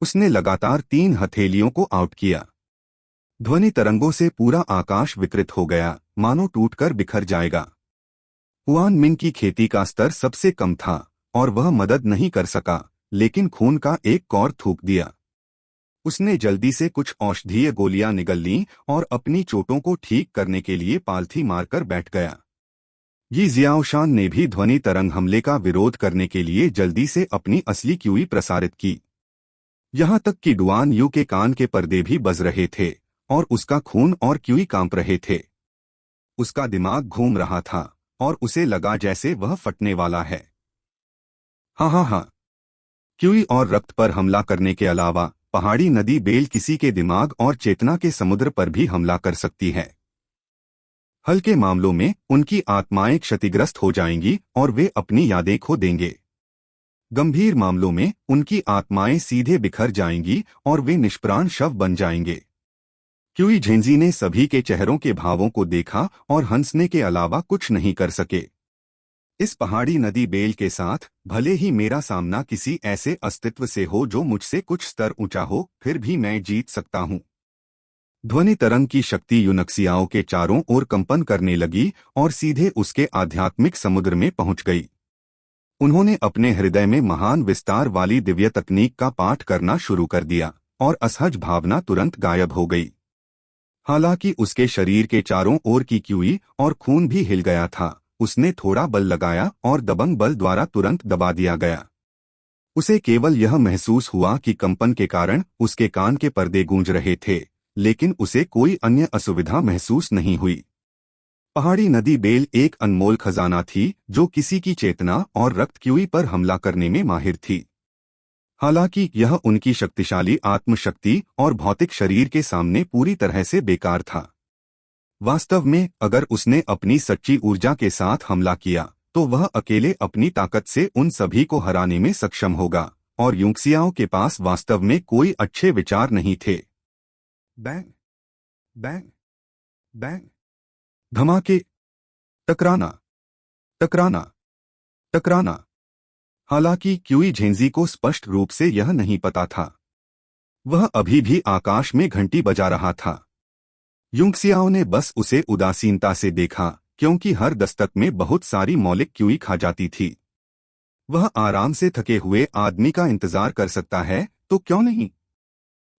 उसने लगातार 3 हथेलियों को आउट किया। ध्वनि तरंगों से पूरा आकाश विकृत हो गया, मानो टूटकर बिखर जाएगा। हुआन मिन की खेती का स्तर सबसे कम था और वह मदद नहीं कर सका, लेकिन खून का एक कौर थूक दिया। उसने जल्दी से कुछ औषधीय गोलियां निगल लीं और अपनी चोटों को ठीक करने के लिए पालथी मारकर बैठ गया। यी जियाओशान ने भी ध्वनि तरंग हमले का विरोध करने के लिए जल्दी से अपनी असली क्यूई प्रसारित की। यहाँ तक कि डुआन यू के कान के पर्दे भी बज रहे थे और उसका खून और क्यूई कांप रहे थे। उसका दिमाग घूम रहा था और उसे लगा जैसे वह फटने वाला है। हाँ हाँ हाँ। क्यूई और रक्त पर हमला करने के अलावा पहाड़ी नदी बेल किसी के दिमाग और चेतना के समुद्र पर भी हमला कर सकती है। हल्के मामलों में उनकी आत्माएं क्षतिग्रस्त हो जाएंगी और वे अपनी यादें खो देंगे। गंभीर मामलों में उनकी आत्माएं सीधे बिखर जाएंगी और वे निष्प्राण शव बन जाएंगे। क्यूई झेंजी ने सभी के चेहरों के भावों को देखा और हंसने के अलावा कुछ नहीं कर सके। इस पहाड़ी नदी बेल के साथ भले ही मेरा सामना किसी ऐसे अस्तित्व से हो जो मुझसे कुछ स्तर ऊंचा हो, फिर भी मैं जीत सकता हूं। ध्वनि तरंग की शक्ति यूनक्सियाओं के चारों ओर कंपन करने लगी और सीधे उसके आध्यात्मिक समुद्र में पहुंच गई। उन्होंने अपने हृदय में महान विस्तार वाली दिव्य तकनीक का पाठ करना शुरू कर दिया और असहज भावना तुरंत गायब हो गई। हालांकि उसके शरीर के चारों ओर की क्यूई और खून भी हिल गया था, उसने थोड़ा बल लगाया और दबंग बल द्वारा तुरंत दबा दिया गया। उसे केवल यह महसूस हुआ कि कंपन के कारण उसके कान के पर्दे गूंज रहे थे, लेकिन उसे कोई अन्य असुविधा महसूस नहीं हुई। पहाड़ी नदी बेल एक अनमोल खजाना थी जो किसी की चेतना और रक्त क्यूई पर हमला करने में माहिर थी। हालांकि यह उनकी शक्तिशाली आत्मशक्ति और भौतिक शरीर के सामने पूरी तरह से बेकार था। वास्तव में अगर उसने अपनी सच्ची ऊर्जा के साथ हमला किया तो वह अकेले अपनी ताकत से उन सभी को हराने में सक्षम होगा, और यूनक्सियाओं के पास वास्तव में कोई अच्छे विचार नहीं थे। Bang bang bang. धमाके, टकराना टकराना टकराना। हालांकि क्यूई झेंजी को स्पष्ट रूप से यह नहीं पता था। वह अभी भी आकाश में घंटी बजा रहा था। यूनक्सियाओ ने बस उसे उदासीनता से देखा, क्योंकि हर दस्तक में बहुत सारी मौलिक क्यूई खा जाती थी। वह आराम से थके हुए आदमी का इंतजार कर सकता है, तो क्यों नहीं?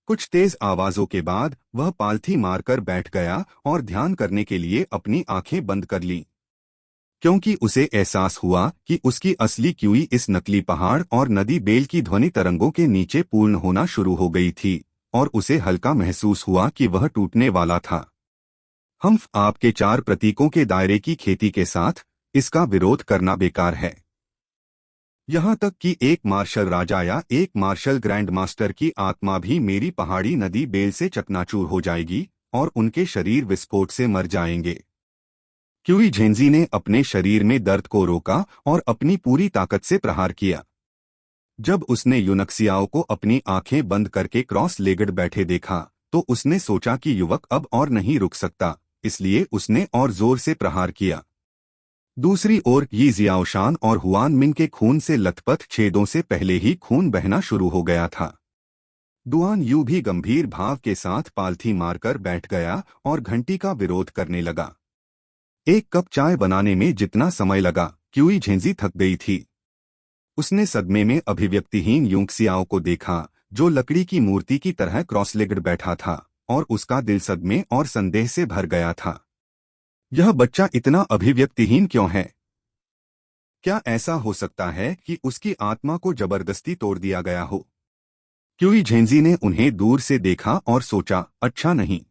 कुछ तेज आवाजों के बाद वह पालथी मारकर बैठ गया और ध्यान करने के लिए अपनी आंखें बंद कर लीं, क्योंकि उसे एहसास हुआ कि उसकी असली क्यूई इस नकली पहाड़ और नदी बेल की ध्वनि तरंगों के नीचे पूर्ण होना शुरू हो गई थी और उसे हल्का महसूस हुआ कि वह टूटने वाला था। हम आपके 4 प्रतीकों के दायरे की खेती के साथ इसका विरोध करना बेकार है। यहाँ तक कि एक मार्शल राजा या एक मार्शल ग्रैंड मास्टर की आत्मा भी मेरी पहाड़ी नदी बेल से चकनाचूर हो जाएगी और उनके शरीर विस्फोट से मर जाएंगे। क्यूई झेंजी ने अपने शरीर में दर्द को रोका और अपनी पूरी ताकत से प्रहार किया। जब उसने यूनक्सियाओ को अपनी आंखें बंद करके क्रॉस लेगड बैठे देखा तो उसने सोचा कि युवक अब और नहीं रुक सकता, इसलिए उसने और जोर से प्रहार किया। दूसरी ओर यी जियाओशान और हुआन मिंग के खून से लथपथ छेदों से पहले ही खून बहना शुरू हो गया था। दुआन यू भी गंभीर भाव के साथ पालथी मारकर बैठ गया और घंटी का विरोध करने लगा। एक कप चाय बनाने में जितना समय लगा, क्यूई झेंजी थक गई थी। उसने सदमे में अभिव्यक्तिहीन यूंगसियाओ को देखा जो लकड़ी की मूर्ति की तरह क्रॉसलेग्ड बैठा था और उसका दिल सदमे और संदेह से भर गया था। यह बच्चा इतना अभिव्यक्तिहीन क्यों है? क्या ऐसा हो सकता है कि उसकी आत्मा को जबरदस्ती तोड़ दिया गया हो? क्यूई झेंजी ने उन्हें दूर से देखा और सोचा, अच्छा नहीं,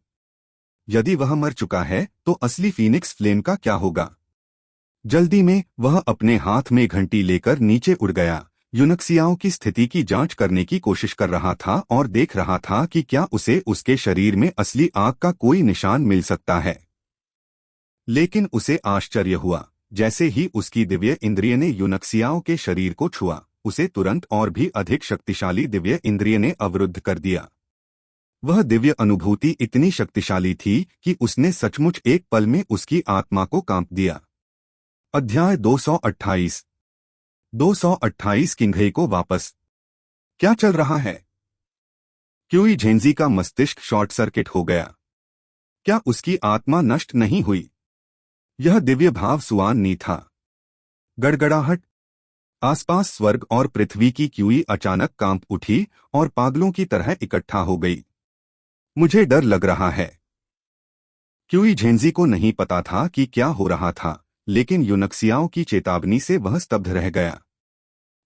यदि वह मर चुका है तो असली फीनिक्स फ्लेम का क्या होगा? जल्दी में वह अपने हाथ में घंटी लेकर नीचे उड़ गया। यूनक्सियाओं की स्थिति की जांच करने की कोशिश कर रहा था और देख रहा था कि क्या उसे उसके शरीर में असली आग का कोई निशान मिल सकता है। लेकिन उसे आश्चर्य हुआ, जैसे ही उसकी दिव्य इंद्रिय ने यूनक्सियाओं के शरीर को छुआ, उसे तुरंत और भी अधिक शक्तिशाली दिव्य इंद्रिय ने अवरुद्ध कर दिया। वह दिव्य अनुभूति इतनी शक्तिशाली थी कि उसने सचमुच एक पल में उसकी आत्मा को कांप दिया। अध्याय 228। 228 किंघई को वापस। क्या चल रहा है? क्यूई झेंजी का मस्तिष्क शॉर्ट सर्किट हो गया। क्या उसकी आत्मा नष्ट नहीं हुई? यह दिव्य भाव सुआन नी था। गड़गड़ाहट। आसपास स्वर्ग और पृथ्वी की क्यूई अचानक कांप उठी और पागलों की तरह इकट्ठा हो गई। मुझे डर लग रहा है। क्यूई झेंजी को नहीं पता था कि क्या हो रहा था, लेकिन यूनक्सियाओं की चेतावनी से वह स्तब्ध रह गया।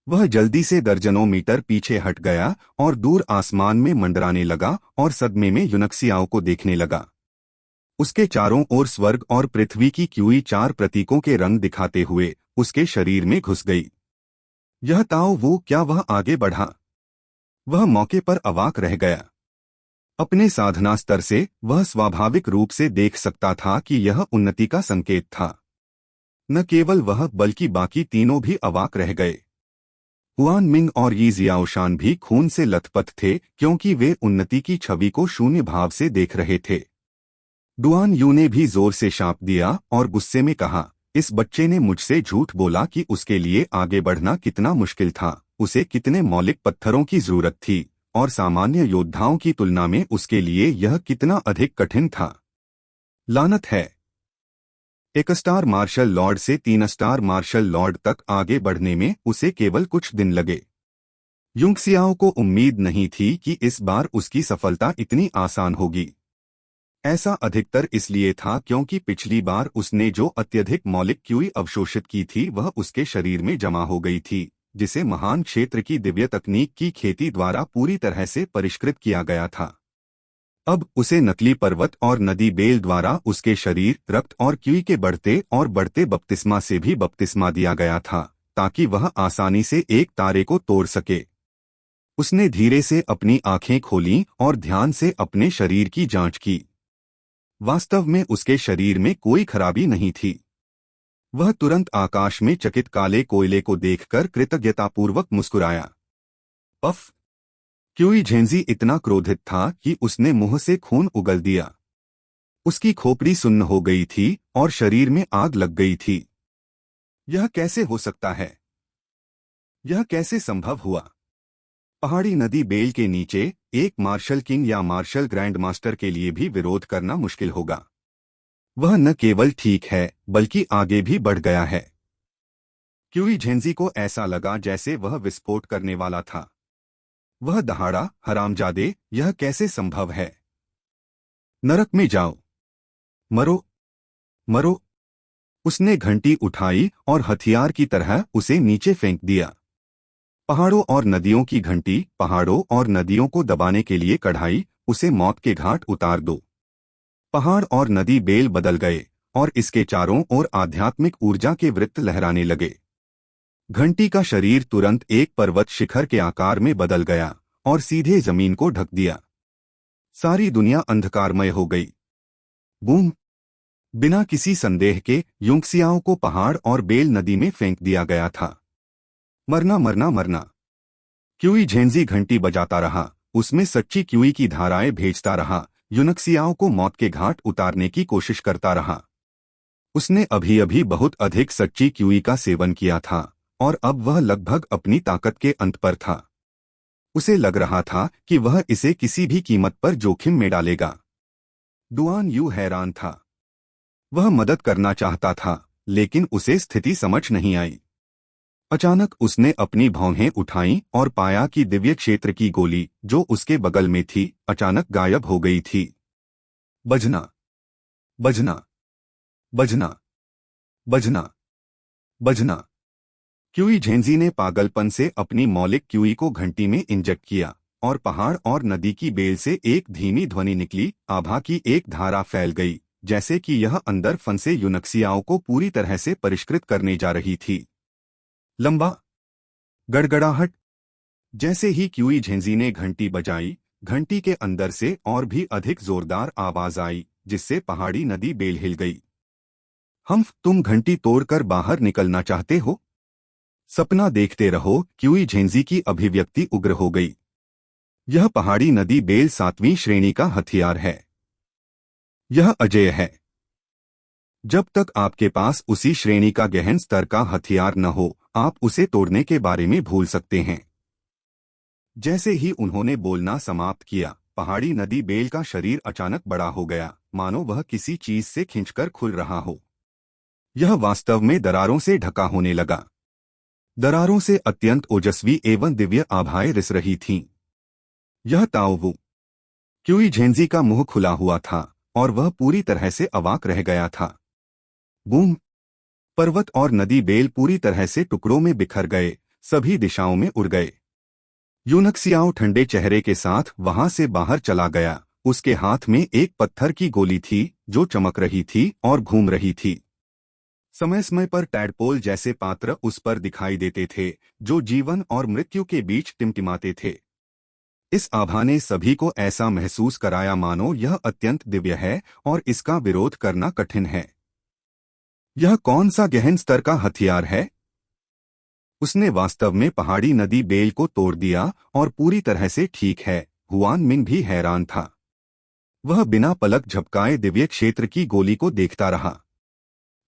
वह जल्दी से दर्जनों मीटर पीछे हट गया और दूर आसमान में मंडराने लगा और सदमे में यूनक्सियाओं को देखने लगा। उसके चारों ओर स्वर्ग और पृथ्वी की क्यूई चार प्रतीकों के रंग दिखाते हुए उसके शरीर में घुस गई। यह ताओ वो, क्या वह आगे बढ़ा? वह मौके पर अवाक रह गया। अपने साधना स्तर से वह स्वाभाविक रूप से देख सकता था कि यह उन्नति का संकेत था। न केवल वह बल्कि बाकी तीनों भी अवाक रह गए। हुआन मिंग और यी जियाओशान भी खून से लथपथ थे क्योंकि वे उन्नति की छवि को शून्य भाव से देख रहे थे। दुआन यू ने भी जोर से शांप दिया और गुस्से में कहा, इस बच्चे ने मुझसे झूठ बोला कि उसके लिए आगे बढ़ना कितना मुश्किल था, उसे कितने मौलिक पत्थरों की जरूरत थी और सामान्य योद्धाओं की तुलना में उसके लिए यह कितना अधिक कठिन था। लानत है। एक स्टार मार्शल लॉर्ड से 3 स्टार मार्शल लॉर्ड तक आगे बढ़ने में उसे केवल कुछ दिन लगे। यूंगसियाओ को उम्मीद नहीं थी कि इस बार उसकी सफलता इतनी आसान होगी। ऐसा अधिकतर इसलिए था क्योंकि पिछली बार उसने जो अत्यधिक मौलिक क्यूई अवशोषित की थी वह उसके शरीर में जमा हो गई थी, जिसे महान क्षेत्र की दिव्य तकनीक की खेती द्वारा पूरी तरह से परिष्कृत किया गया था। अब उसे नकली पर्वत और नदी बेल द्वारा उसके शरीर, रक्त और क्यूई के बढ़ते बपतिस्मा से भी बपतिस्मा दिया गया था ताकि वह आसानी से एक तारे को तोड़ सके। उसने धीरे से अपनी आंखें खोलीं और ध्यान से अपने शरीर की जांच की। वास्तव में उसके शरीर में कोई खराबी नहीं थी। वह तुरंत आकाश में चकित काले कोयले को देखकर कृतज्ञतापूर्वक मुस्कुराया। पफ! क्यूई झेंजी इतना क्रोधित था कि उसने मुंह से खून उगल दिया। उसकी खोपड़ी सुन्न हो गई थी और शरीर में आग लग गई थी। यह कैसे हो सकता है? यह कैसे संभव हुआ? पहाड़ी नदी बेल के नीचे एक मार्शल किंग या मार्शल ग्रैंड मास्टर के लिए भी विरोध करना मुश्किल होगा। वह न केवल ठीक है बल्कि आगे भी बढ़ गया है। क्यूई झेंजी को ऐसा लगा जैसे वह विस्फोट करने वाला था। वह दहाड़ा, हरामजादे, यह कैसे संभव है? नरक में जाओ, मरो, मरो। उसने घंटी उठाई और हथियार की तरह उसे नीचे फेंक दिया। पहाड़ों और नदियों की घंटी, पहाड़ों और नदियों को दबाने के लिए कढ़ाई, उसे मौत के घाट उतार दो। पहाड़ और नदी बेल बदल गए और इसके चारों ओर आध्यात्मिक ऊर्जा के वृत्त लहराने लगे। घंटी का शरीर तुरंत एक पर्वत शिखर के आकार में बदल गया और सीधे जमीन को ढक दिया। सारी दुनिया अंधकारमय हो गई। बूम! बिना किसी संदेह के यूंगसियाओं को पहाड़ और बेल नदी में फेंक दिया गया था। मरना मरना मरना। क्यूई झेंजी घंटी बजाता रहा, उसमें सच्ची क्यूई की धाराएं भेजता रहा, यूनक्सियाओं को मौत के घाट उतारने की कोशिश करता रहा। उसने अभी अभी बहुत अधिक सच्ची क्यूई का सेवन किया था और अब वह लगभग अपनी ताकत के अंत पर था। उसे लग रहा था कि वह इसे किसी भी कीमत पर जोखिम में डालेगा। डुआन यू हैरान था। वह मदद करना चाहता था, लेकिन उसे स्थिति समझ नहीं आई। अचानक उसने अपनी भौहें उठाईं और पाया कि दिव्य क्षेत्र की गोली, जो उसके बगल में थी, अचानक गायब हो गई थी। बजना, बजना, बजना, बजना, बजना। क्यूई झेंजी ने पागलपन से अपनी मौलिक क्यूई को घंटी में इंजेक्ट किया और पहाड़ और नदी की बेल से एक धीमी ध्वनि निकली। आभा की एक धारा फैल गई, जैसे कि यह अंदर फंसे यूनक्सियाओं को पूरी तरह से परिष्कृत करने जा रही थी। लंबा गड़गड़ाहट। जैसे ही क्यूई झेंजी ने घंटी बजाई, घंटी के अंदर से और भी अधिक जोरदार आवाज आई, जिससे पहाड़ी नदी बेल हिल गई। तुम घंटी तोड़कर बाहर निकलना चाहते हो? सपना देखते रहो। क्यूई झेंजी की अभिव्यक्ति उग्र हो गई। यह पहाड़ी नदी बेल 7वीं श्रेणी का हथियार है। यह अजेय है। जब तक आपके पास उसी श्रेणी का गहन स्तर का हथियार न हो, आप उसे तोड़ने के बारे में भूल सकते हैं। जैसे ही उन्होंने बोलना समाप्त किया, पहाड़ी नदी बेल का शरीर अचानक बड़ा हो गया, मानो वह किसी चीज से खिंचकर खुल रहा हो। यह वास्तव में दरारों से ढका होने लगा। दरारों से अत्यंत ओजस्वी एवं दिव्य आभाएं रिस रही थीं। यह ताओवू। क्यूई झेंजी का मुंह खुला हुआ था और वह पूरी तरह से अवाक रह गया था। बूम! पर्वत और नदी बेल पूरी तरह से टुकड़ों में बिखर गए, सभी दिशाओं में उड़ गए। यूनक्सियाओ ठंडे चेहरे के साथ वहां से बाहर चला गया। उसके हाथ में एक पत्थर की गोली थी जो चमक रही थी और घूम रही थी। समय समय पर टैडपोल जैसे पात्र उस पर दिखाई देते थे, जो जीवन और मृत्यु के बीच टिमटिमाते थे। इस आभा ने सभी को ऐसा महसूस कराया मानो यह अत्यंत दिव्य है और इसका विरोध करना कठिन है। यह कौन सा गहन स्तर का हथियार है? उसने वास्तव में पहाड़ी नदी बेल को तोड़ दिया और पूरी तरह से ठीक है। हुआन मिन भी हैरान था। वह बिना पलक झपकाए दिव्य क्षेत्र की गोली को देखता रहा।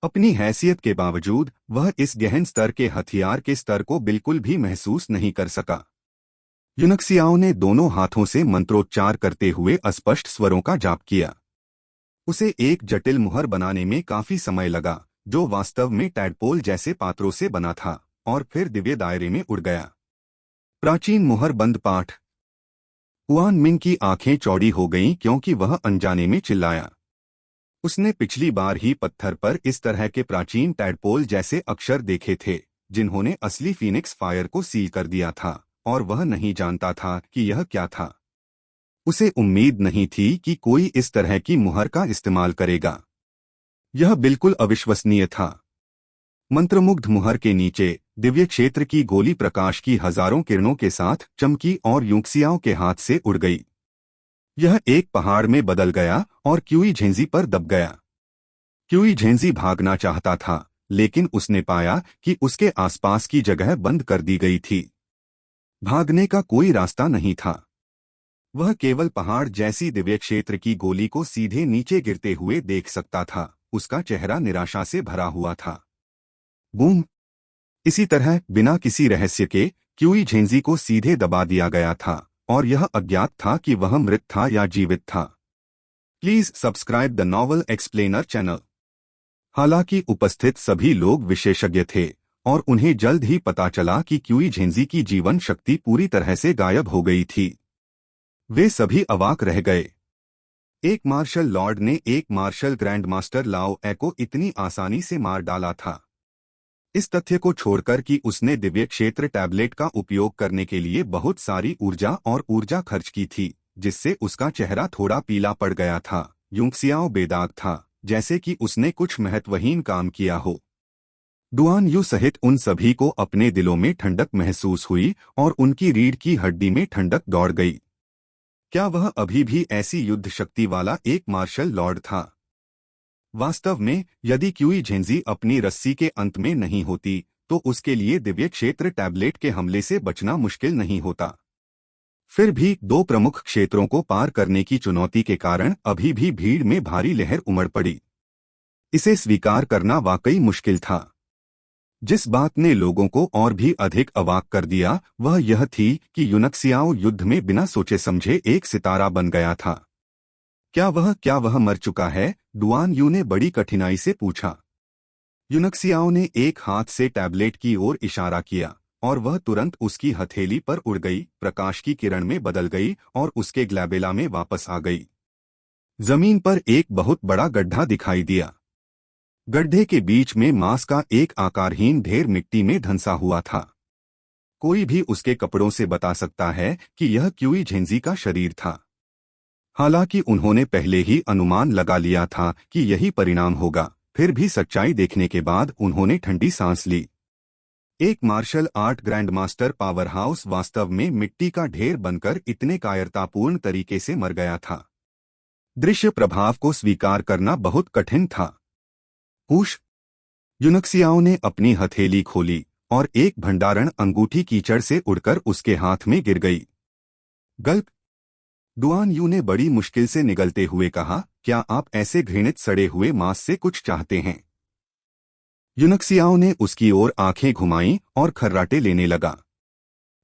अपनी हैसियत के बावजूद वह इस गहन स्तर के हथियार के स्तर को बिल्कुल भी महसूस नहीं कर सका। यूनक्सियाओं ने दोनों हाथों से मंत्रोच्चार करते हुए अस्पष्ट स्वरों का जाप किया। उसे एक जटिल मुहर बनाने में काफी समय लगा, जो वास्तव में टैडपोल जैसे पात्रों से बना था, और फिर दिव्य दायरे में उड़ गया। प्राचीन मुहर बंद पाठ। हुआन मिन की आंखें चौड़ी हो गईं क्योंकि वह अनजाने में चिल्लाया। उसने पिछली बार ही पत्थर पर इस तरह के प्राचीन टैडपोल जैसे अक्षर देखे थे, जिन्होंने असली फीनिक्स फायर को सील कर दिया था, और वह नहीं जानता था कि यह क्या था। उसे उम्मीद नहीं थी कि कोई इस तरह की मुहर का इस्तेमाल करेगा। यह बिल्कुल अविश्वसनीय था। मंत्रमुग्ध मुहर के नीचे दिव्य क्षेत्र की गोली प्रकाश की हजारों किरणों के साथ चमकी और यूंक्सियाओं के हाथ से उड़ गई। यह एक पहाड़ में बदल गया और क्यूई झेंजी पर दब गया। क्यूई झेंजी भागना चाहता था, लेकिन उसने पाया कि उसके आसपास की जगह बंद कर दी गई थी। भागने का कोई रास्ता नहीं था। वह केवल पहाड़ जैसी दिव्य क्षेत्र की गोली को सीधे नीचे गिरते हुए देख सकता था। उसका चेहरा निराशा से भरा हुआ था। बूम! इसी तरह बिना किसी रहस्य के क्यूई झेंजी को सीधे दबा दिया गया था, और यह अज्ञात था कि वह मृत था या जीवित था। Please subscribe the novel explainer channel. हालांकि उपस्थित सभी लोग विशेषज्ञ थे और उन्हें जल्द ही पता चला कि क्यूई झेंजी की जीवन शक्ति पूरी तरह से गायब हो गई थी। वे सभी अवाक रह गए। एक मार्शल लॉर्ड ने एक मार्शल ग्रैंड मास्टर लाओ ए को इतनी आसानी से मार डाला था। इस तथ्य को छोड़कर कि उसने दिव्य क्षेत्र टैबलेट का उपयोग करने के लिए बहुत सारी ऊर्जा खर्च की थी, जिससे उसका चेहरा थोड़ा पीला पड़ गया था। यूंक्सियाओ बेदाग था, जैसे कि उसने कुछ महत्वहीन काम किया हो। डुआन यू सहित उन सभी को अपने दिलों में ठंडक महसूस हुई और उनकी रीढ़ की हड्डी में ठंडक दौड़ गई। क्या वह अभी भी ऐसी युद्ध शक्ति वाला एक मार्शल लॉर्ड था? वास्तव में यदि क्यूई झेंजी अपनी रस्सी के अंत में नहीं होती तो उसके लिए दिव्य क्षेत्र टैबलेट के हमले से बचना मुश्किल नहीं होता। फिर भी दो प्रमुख क्षेत्रों को पार करने की चुनौती के कारण अभी भी भीड़ में भारी लहर उमड़ पड़ी। इसे स्वीकार करना वाकई मुश्किल था। जिस बात ने लोगों को और भी अधिक अवाक कर दिया वह यह थी कि यूनक्सियाओ युद्ध में बिना सोचे समझे एक सितारा बन गया था। क्या वह मर चुका है? डुआन यू ने बड़ी कठिनाई से पूछा। यूनक्सियाओ ने एक हाथ से टैबलेट की ओर इशारा किया और वह तुरंत उसकी हथेली पर उड़ गई, प्रकाश की किरण में बदल गई और उसके ग्लैबेला में वापस आ गई। जमीन पर एक बहुत बड़ा गड्ढा दिखाई दिया। गड्ढे के बीच में मांस का एक आकारहीन ढेर मिट्टी में धंसा हुआ था। कोई भी उसके कपड़ों से बता सकता है कि यह क्यूई झेंजी का शरीर था। हालांकि उन्होंने पहले ही अनुमान लगा लिया था कि यही परिणाम होगा, फिर भी सच्चाई देखने के बाद उन्होंने ठंडी सांस ली। एक martial art grand master powerhouse वास्तव में मिट्टी का ढेर बनकर इतने कायरतापूर्ण तरीके से मर गया था। दृश्य प्रभाव को स्वीकार करना बहुत कठिन था। हुश! यूनक्सियाओ ने अपनी हथेली खोली और एक भंडारण अंगूठी कीचड़ से उड़कर उसके हाथ में गिर गई। गल्प! डुआन यू ने बड़ी मुश्किल से निगलते हुए कहा, क्या आप ऐसे घृणित सड़े हुए मांस से कुछ चाहते हैं? यूनक्सियाओ ने उसकी ओर आंखें घुमाईं और खर्राटे लेने लगा।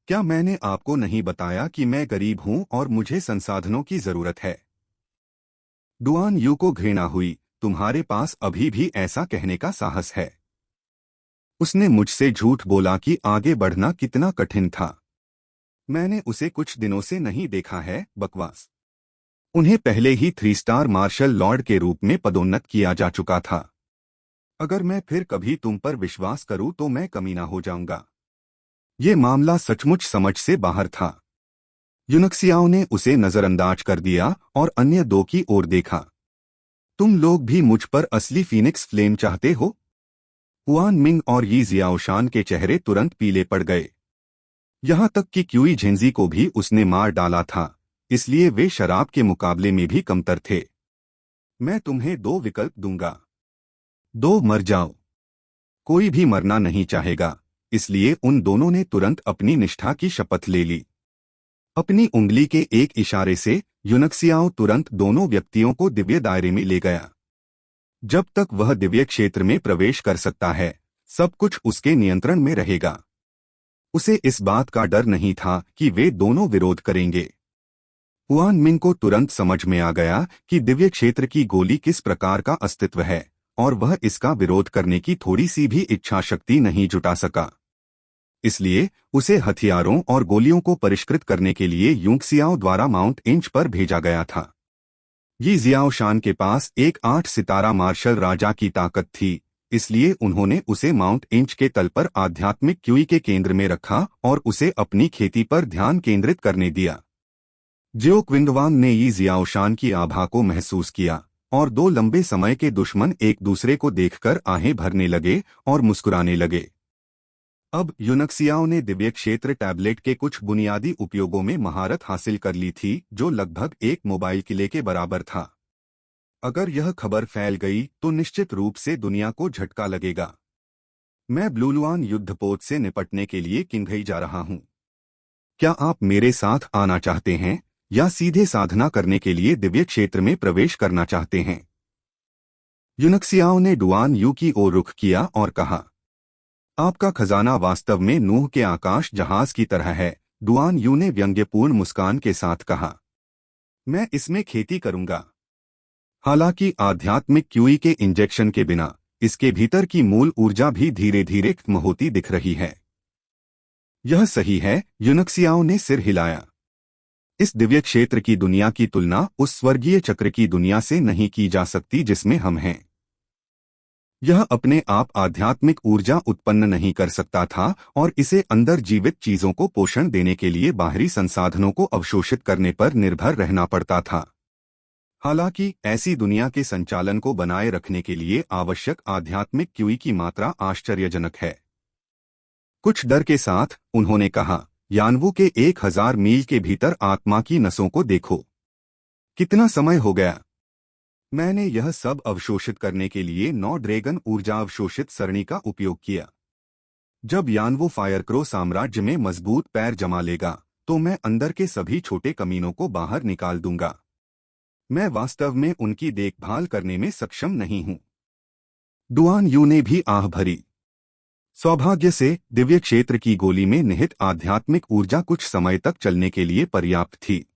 क्या मैंने आपको नहीं बताया कि मैं गरीब हूं और मुझे संसाधनों की जरूरत है? डुआन यू को घृणा हुई। तुम्हारे पास अभी भी ऐसा कहने का साहस है? उसने मुझसे झूठ बोला कि आगे बढ़ना कितना कठिन था। मैंने उसे कुछ दिनों से नहीं देखा है। बकवास! उन्हें पहले ही 3 स्टार मार्शल लॉर्ड के रूप में पदोन्नत किया जा चुका था। अगर मैं फिर कभी तुम पर विश्वास करूं तो मैं कमीना हो जाऊंगा। ये मामला सचमुच समझ से बाहर था। यूनक्सियाओ ने उसे नजरअंदाज कर दिया और अन्य दो की ओर देखा। तुम लोग भी मुझ पर असली फीनिक्स फ्लेम चाहते हो? हुआन मिंग और यी जियाओशान के चेहरे तुरंत पीले पड़ गए। यहां तक कि क्यूई झेंजी को भी उसने मार डाला था, इसलिए वे शराब के मुकाबले में भी कमतर थे। मैं तुम्हें 2 विकल्प दूंगा। 2 मर जाओ। कोई भी मरना नहीं चाहेगा, इसलिए उन दोनों ने तुरंत अपनी निष्ठा की शपथ ले ली। अपनी उंगली के एक इशारे से यूनक्सियाओ तुरंत दोनों व्यक्तियों को दिव्य दायरे में ले गया। जब तक वह दिव्य क्षेत्र में प्रवेश कर सकता है, सब कुछ उसके नियंत्रण में रहेगा। उसे इस बात का डर नहीं था कि वे दोनों विरोध करेंगे। हुआन मिंग को तुरंत समझ में आ गया कि दिव्य क्षेत्र की गोली किस प्रकार का अस्तित्व है और वह इसका विरोध करने की थोड़ी सी भी इच्छा शक्ति नहीं जुटा सका। इसलिए उसे हथियारों और गोलियों को परिष्कृत करने के लिए यूनक्सियाओ द्वारा माउंट इंच पर भेजा गया था। यी जियाओशान के पास एक 8 सितारा मार्शल राजा की ताकत थी, इसलिए उन्होंने उसे माउंट इंच के तल पर आध्यात्मिक क्यूई के केंद्र में रखा और उसे अपनी खेती पर ध्यान केंद्रित करने दिया। जियो क्विंगवांग ने यी जियाओशान की आभा को महसूस किया और 2 लंबे समय के दुश्मन एक दूसरे को देखकर आहें भरने लगे और मुस्कुराने लगे। अब यूनक्सियाओ ने दिव्य क्षेत्र टैबलेट के कुछ बुनियादी उपयोगों में महारत हासिल कर ली थी, जो लगभग एक मोबाइल किले के बराबर था। अगर यह खबर फैल गई तो निश्चित रूप से दुनिया को झटका लगेगा। मैं ब्लूलुआन युद्धपोत से निपटने के लिए किंघई जा रहा हूं। क्या आप मेरे साथ आना चाहते हैं या सीधे साधना करने के लिए दिव्य क्षेत्र में प्रवेश करना चाहते हैं? यूनक्सियाओ ने डुआन यू की ओर रुख किया और कहा, आपका खजाना वास्तव में नूह के आकाश जहाज की तरह है। डुआन यू ने व्यंग्यपूर्ण मुस्कान के साथ कहा, मैं इसमें खेती करूंगा। हालांकि आध्यात्मिक क्यूई के इंजेक्शन के बिना इसके भीतर की मूल ऊर्जा भी धीरे धीरे खत्म होती दिख रही है। यह सही है। यूनक्सियाओ ने सिर हिलाया। इस दिव्य क्षेत्र की दुनिया की तुलना उस स्वर्गीय चक्र की दुनिया से नहीं की जा सकती जिसमें हम हैं। यह अपने आप आध्यात्मिक ऊर्जा उत्पन्न नहीं कर सकता था और इसे अंदर जीवित चीजों को पोषण देने के लिए बाहरी संसाधनों को अवशोषित करने पर निर्भर रहना पड़ता था। हालांकि ऐसी दुनिया के संचालन को बनाए रखने के लिए आवश्यक आध्यात्मिक क्यूई की मात्रा आश्चर्यजनक है। कुछ डर के साथ उन्होंने कहा, यानवू के 1000 मील के भीतर आत्मा की नसों को देखो। कितना समय हो गया। मैंने यह सब अवशोषित करने के लिए 9 ड्रैगन ऊर्जा अवशोषित सरणी का उपयोग किया। जब यानवू फायरक्रो साम्राज्य में मजबूत पैर जमा लेगा तो मैं अंदर के सभी छोटे कमीनों को बाहर निकाल दूंगा। मैं वास्तव में उनकी देखभाल करने में सक्षम नहीं हूं। डुआन यू ने भी आह भरी। सौभाग्य से दिव्य क्षेत्र की गोली में निहित आध्यात्मिक ऊर्जा कुछ समय तक चलने के लिए पर्याप्त थी।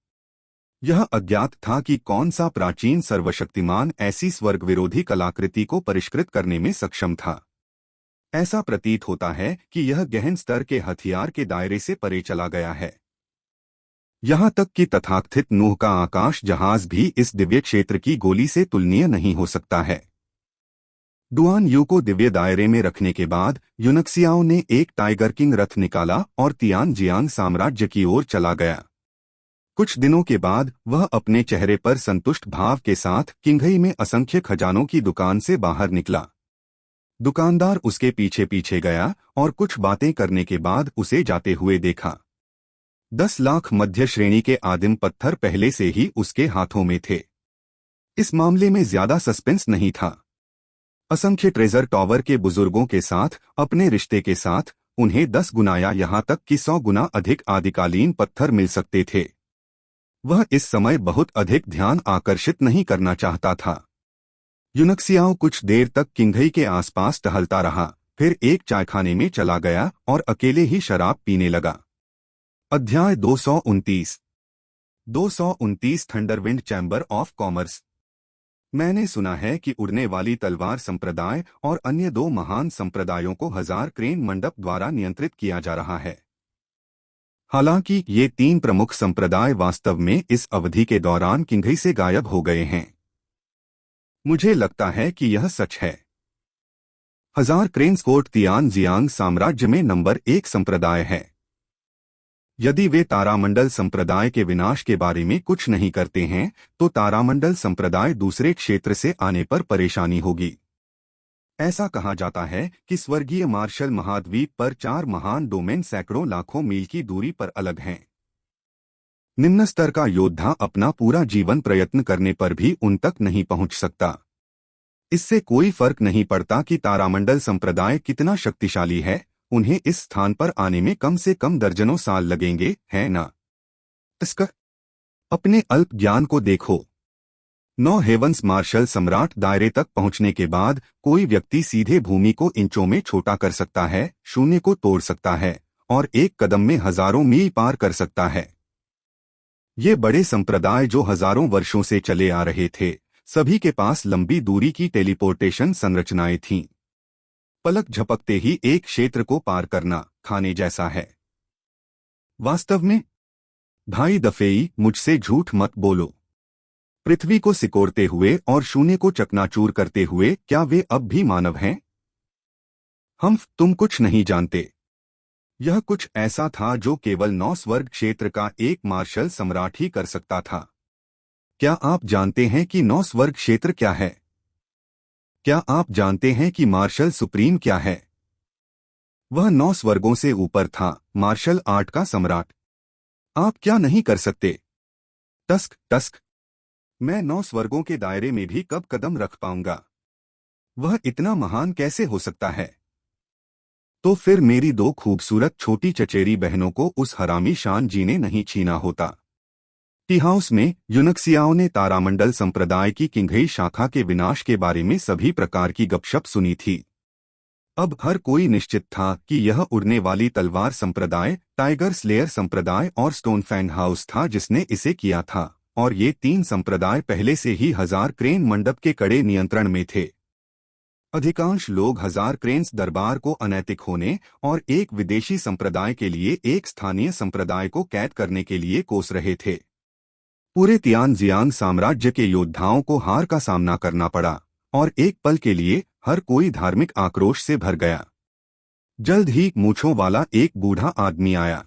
यह अज्ञात था कि कौन सा प्राचीन सर्वशक्तिमान ऐसी स्वर्ग विरोधी कलाकृति को परिष्कृत करने में सक्षम था। ऐसा प्रतीत होता है कि यह गहन स्तर के हथियार के दायरे से परे चला गया है। यहां तक कि तथाकथित नूह का आकाश जहाज भी इस दिव्य क्षेत्र की गोली से तुलनीय नहीं हो सकता है। डुआन यू को दिव्य दायरे में रखने के बाद यूनक्सियाओ ने एक टाइगर किंग रथ निकाला और तियानजियांग साम्राज्य की ओर चला गया। कुछ दिनों के बाद वह अपने चेहरे पर संतुष्ट भाव के साथ किंघई में असंख्य खजानों की दुकान से बाहर निकला। दुकानदार उसके पीछे पीछे गया और कुछ बातें करने के बाद उसे जाते हुए देखा। 10 लाख मध्य श्रेणी के आदिम पत्थर पहले से ही उसके हाथों में थे। इस मामले में ज्यादा सस्पेंस नहीं था। असंख्य ट्रेजर टॉवर के बुजुर्गों के साथ अपने रिश्ते के साथ उन्हें 10 गुना या यहां तक कि 100 गुना अधिक आदिकालीन पत्थर मिल सकते थे। वह इस समय बहुत अधिक ध्यान आकर्षित नहीं करना चाहता था। यूनक्सियाओ कुछ देर तक किंघई के आसपास टहलता रहा, फिर एक चायखाने में चला गया और अकेले ही शराब पीने लगा। अध्याय 229 थंडरविंड चैम्बर ऑफ कॉमर्स। मैंने सुना है कि उड़ने वाली तलवार संप्रदाय और अन्य 2 महान संप्रदायों को 1000 क्रेन मंडप द्वारा नियंत्रित किया जा रहा है। हालांकि ये 3 प्रमुख संप्रदाय वास्तव में इस अवधि के दौरान किंघई से गायब हो गए हैं। मुझे लगता है कि यह सच है। 1000 क्रेन्स कोर्ट तियानजियांग साम्राज्य में नंबर 1 संप्रदाय है। यदि वे तारामंडल संप्रदाय के विनाश के बारे में कुछ नहीं करते हैं तो तारामंडल संप्रदाय दूसरे क्षेत्र से आने पर परेशानी होगी। ऐसा कहा जाता है कि स्वर्गीय मार्शल महाद्वीप पर 4 महान डोमेन सैकड़ों लाखों मील की दूरी पर अलग हैं। निम्न स्तर का योद्धा अपना पूरा जीवन प्रयत्न करने पर भी उन तक नहीं पहुंच सकता। इससे कोई फर्क नहीं पड़ता कि तारामंडल संप्रदाय कितना शक्तिशाली है, उन्हें इस स्थान पर आने में कम से कम दर्जनों साल लगेंगे, है ना? इसका अपने अल्प ज्ञान को देखो। 9 हेवंस मार्शल सम्राट दायरे तक पहुंचने के बाद कोई व्यक्ति सीधे भूमि को इंचों में छोटा कर सकता है, शून्य को तोड़ सकता है और एक कदम में हजारों मील पार कर सकता है। ये बड़े संप्रदाय जो हजारों वर्षों से चले आ रहे थे, सभी के पास लंबी दूरी की टेलीपोर्टेशन संरचनाएं थीं। पलक झपकते ही एक क्षेत्र को पार करना खाने जैसा है। वास्तव में भाई दफेई, मुझसे झूठ मत बोलो। पृथ्वी को सिकोड़ते हुए और शून्य को चकनाचूर करते हुए क्या वे अब भी मानव हैं? तुम कुछ नहीं जानते। यह कुछ ऐसा था जो केवल 9 स्वर्ग क्षेत्र का एक मार्शल सम्राट ही कर सकता था। क्या आप जानते हैं कि 9 स्वर्ग क्षेत्र क्या है? क्या आप जानते हैं कि मार्शल सुप्रीम क्या है? वह 9 स्वर्गों से ऊपर था, मार्शल आर्ट का सम्राट। आप क्या नहीं कर सकते? टस्क, मैं 9 स्वर्गों के दायरे में भी कब कदम रख पाऊंगा? वह इतना महान कैसे हो सकता है? तो फिर मेरी 2 खूबसूरत छोटी चचेरी बहनों को उस हरामी शान जी ने नहीं छीना होता। टी हाउस में यूनक्सियाओ ने तारामंडल संप्रदाय की किंघई शाखा के विनाश के बारे में सभी प्रकार की गपशप सुनी थी। अब हर कोई निश्चित था कि यह उड़ने वाली तलवार संप्रदाय, टाइगर स्लेयर संप्रदाय और स्टोनफैंग हाउस था जिसने इसे किया था, और ये 3 संप्रदाय पहले से ही 1000 क्रेन मंडप के कड़े नियंत्रण में थे। अधिकांश लोग 1000 क्रेन्स दरबार को अनैतिक होने और एक विदेशी संप्रदाय के लिए एक स्थानीय संप्रदाय को कैद करने के लिए कोस रहे थे। पूरे तियानजियांग साम्राज्य के योद्धाओं को हार का सामना करना पड़ा और एक पल के लिए हर कोई धार्मिक आक्रोश से भर गया। जल्द ही मूंछों वाला एक बूढ़ा आदमी आया।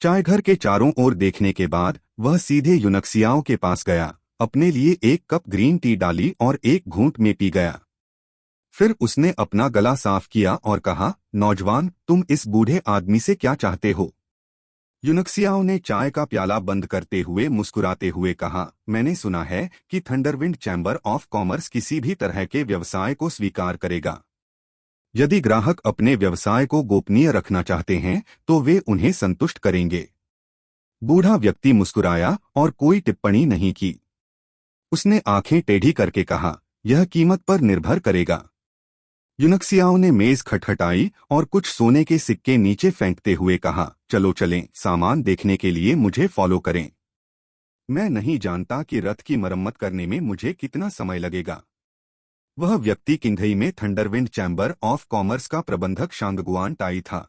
चाय घर के चारों ओर देखने के बाद वह सीधे यूनक्सियाओ के पास गया, अपने लिए एक कप ग्रीन टी डाली और एक घूंट में पी गया। फिर उसने अपना गला साफ किया और कहा, नौजवान, तुम इस बूढ़े आदमी से क्या चाहते हो? यूनक्सियाओ ने चाय का प्याला बंद करते हुए मुस्कुराते हुए कहा, मैंने सुना है कि थंडरविंड चैम्बर ऑफ कॉमर्स किसी भी तरह के व्यवसाय को स्वीकार करेगा। यदि ग्राहक अपने व्यवसाय को गोपनीय रखना चाहते हैं तो वे उन्हें संतुष्ट करेंगे। बूढ़ा व्यक्ति मुस्कुराया और कोई टिप्पणी नहीं की। उसने आंखें टेढ़ी करके कहा, यह कीमत पर निर्भर करेगा। यूनक्सियाओ ने मेज खटखटाई और कुछ सोने के सिक्के नीचे फेंकते हुए कहा, चलो चलें, सामान देखने के लिए मुझे फॉलो करें। मैं नहीं जानता कि रथ की मरम्मत करने में मुझे कितना समय लगेगा। वह व्यक्ति किंघई में थंडरविंड चैम्बर ऑफ कॉमर्स का प्रबंधक शांगगुआन टाई था।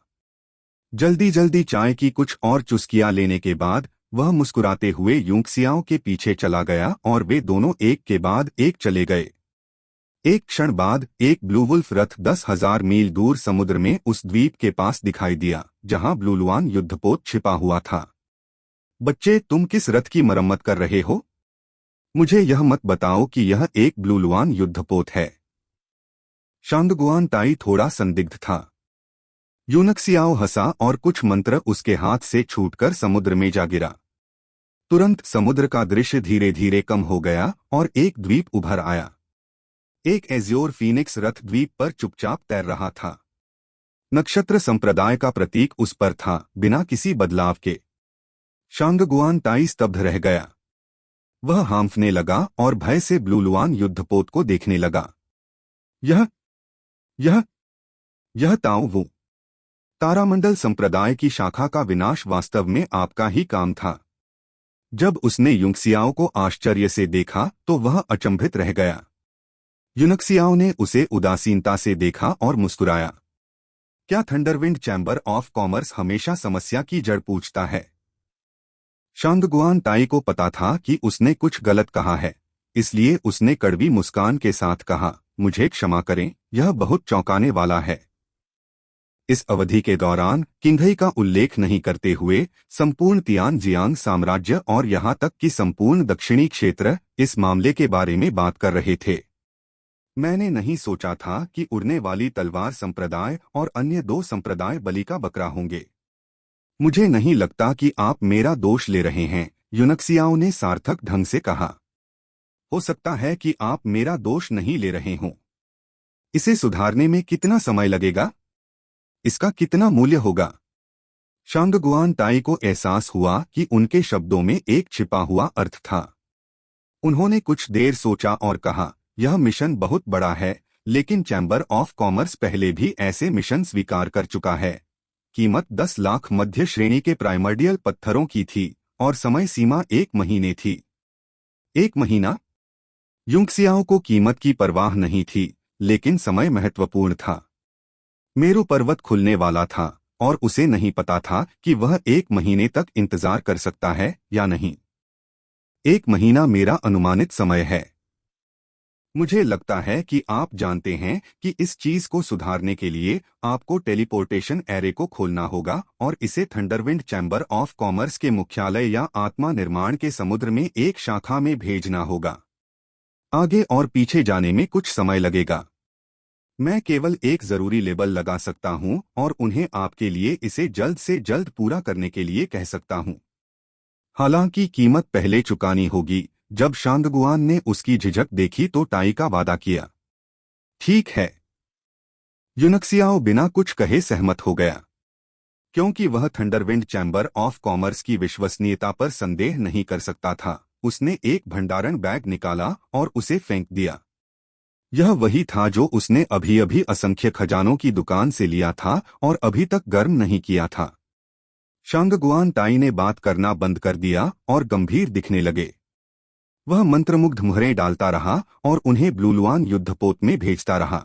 जल्दी जल्दी चाय की कुछ और चुस्कियां लेने के बाद वह मुस्कुराते हुए यूनक्सियाओ के पीछे चला गया और वे दोनों एक के बाद एक चले गए। एक क्षण बाद एक ब्लूवुल्फ रथ 10,000 मील दूर समुद्र में उस द्वीप के पास दिखाई दिया जहां ब्लूलुआन युद्धपोत छिपा हुआ था। बच्चे, तुम किस रथ की मरम्मत कर रहे हो? मुझे यह मत बताओ कि यह एक ब्लूलुआन युद्धपोत है। शांगगुआन टाई थोड़ा संदिग्ध था। यूनक्सियाओ हंसा और कुछ मंत्र उसके हाथ से छूटकर समुद्र में जा गिरा। तुरंत समुद्र का दृश्य धीरे धीरे कम हो गया और एक द्वीप उभर आया। एक एज्योर फीनिक्स रथ द्वीप पर चुपचाप तैर रहा था। नक्षत्र संप्रदाय का प्रतीक उस पर था, बिना किसी बदलाव के। शांगगुआन टाई स्तब्ध रह गया। वह हांफने लगा और भय से ब्लूलुआन युद्धपोत को देखने लगा। यह यह यह ताओ वू तारामंडल संप्रदाय की शाखा का विनाश वास्तव में आपका ही काम था। जब उसने यूनक्सियाओ को आश्चर्य से देखा तो वह अचंभित रह गया। यूनक्सियाओ ने उसे उदासीनता से देखा और मुस्कुराया। क्या थंडरविंड चैम्बर ऑफ कॉमर्स हमेशा समस्या की जड़ पूछता है? शांगगुआन टाई को पता था कि उसने कुछ गलत कहा है, इसलिए उसने कड़वी मुस्कान के साथ कहा, मुझे क्षमा करें, यह बहुत चौंकाने वाला है। इस अवधि के दौरान किंघई का उल्लेख नहीं करते हुए संपूर्ण तियानजियांग साम्राज्य और यहां तक कि संपूर्ण दक्षिणी क्षेत्र इस मामले के बारे में बात कर रहे थे। मैंने नहीं सोचा था कि उड़ने वाली तलवार संप्रदाय और अन्य दो संप्रदाय बलि का बकरा होंगे। मुझे नहीं लगता कि आप मेरा दोष ले रहे हैं, यूनक्सियाओ ने सार्थक ढंग से कहा। हो सकता है कि आप मेरा दोष नहीं ले रहे हों। इसे सुधारने में कितना समय लगेगा? इसका कितना मूल्य होगा? शांगगुआन टाई को एहसास हुआ कि उनके शब्दों में एक छिपा हुआ अर्थ था। उन्होंने कुछ देर सोचा और कहा, यह मिशन बहुत बड़ा है, लेकिन चैम्बर ऑफ कॉमर्स पहले भी ऐसे मिशन स्वीकार कर चुका है। कीमत 10 लाख मध्य श्रेणी के प्राइमर्डियल पत्थरों की थी और समय सीमा 1 महीने थी। 1 महीना? यूनक्सियाओ को कीमत की परवाह नहीं थी, लेकिन समय महत्वपूर्ण था। मेरू पर्वत खुलने वाला था और उसे नहीं पता था कि वह 1 महीने तक इंतजार कर सकता है या नहीं। 1 महीना मेरा अनुमानित समय है। मुझे लगता है कि आप जानते हैं कि इस चीज को सुधारने के लिए आपको टेलीपोर्टेशन एरे को खोलना होगा और इसे थंडरविंड चैम्बर ऑफ कॉमर्स के मुख्यालय या आत्मा निर्माण के समुद्र में एक शाखा में भेजना होगा। आगे और पीछे जाने में कुछ समय लगेगा। मैं केवल एक जरूरी लेबल लगा सकता हूं और उन्हें आपके लिए इसे जल्द से जल्द पूरा करने के लिए कह सकता हूं। हालांकि कीमत पहले चुकानी होगी। जब शांगगुआन ने उसकी झिझक देखी तो टाई का वादा किया। ठीक है। यूनक्सियाओ बिना कुछ कहे सहमत हो गया। क्योंकि वह थंडरविंड चैम्बर ऑफ कॉमर्स की विश्वसनीयता पर संदेह नहीं कर सकता था, उसने एक भंडारण बैग निकाला और उसे फेंक दिया। यह वही था जो उसने अभी अभी असंख्य खजानों की दुकान से लिया था और अभी तक गर्म नहीं किया था। शांगगुआन टाई ने बात करना बंद कर दिया और गंभीर दिखने लगे। वह मंत्रमुग्ध मुहरें डालता रहा और उन्हें ब्लूलुआन युद्धपोत में भेजता रहा।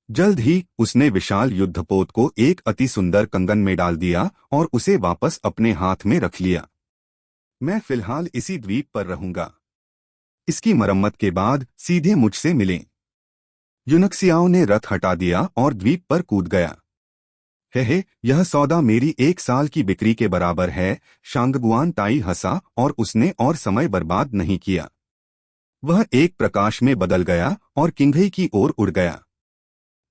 जल्द ही उसने विशाल युद्धपोत को एक अति सुंदर कंगन में डाल दिया और उसे वापस अपने हाथ में रख लिया। मैं फिलहाल इसी द्वीप पर रहूंगा। इसकी मरम्मत के बाद सीधे मुझसे मिलें। यूनक्सियाओ ने रथ हटा दिया और द्वीप पर कूद गया। हे, यह सौदा मेरी 1 साल की बिक्री के बराबर है। शांगगुआन टाई हंसा और उसने और समय बर्बाद नहीं किया। वह एक प्रकाश में बदल गया और किंघई की ओर उड़ गया।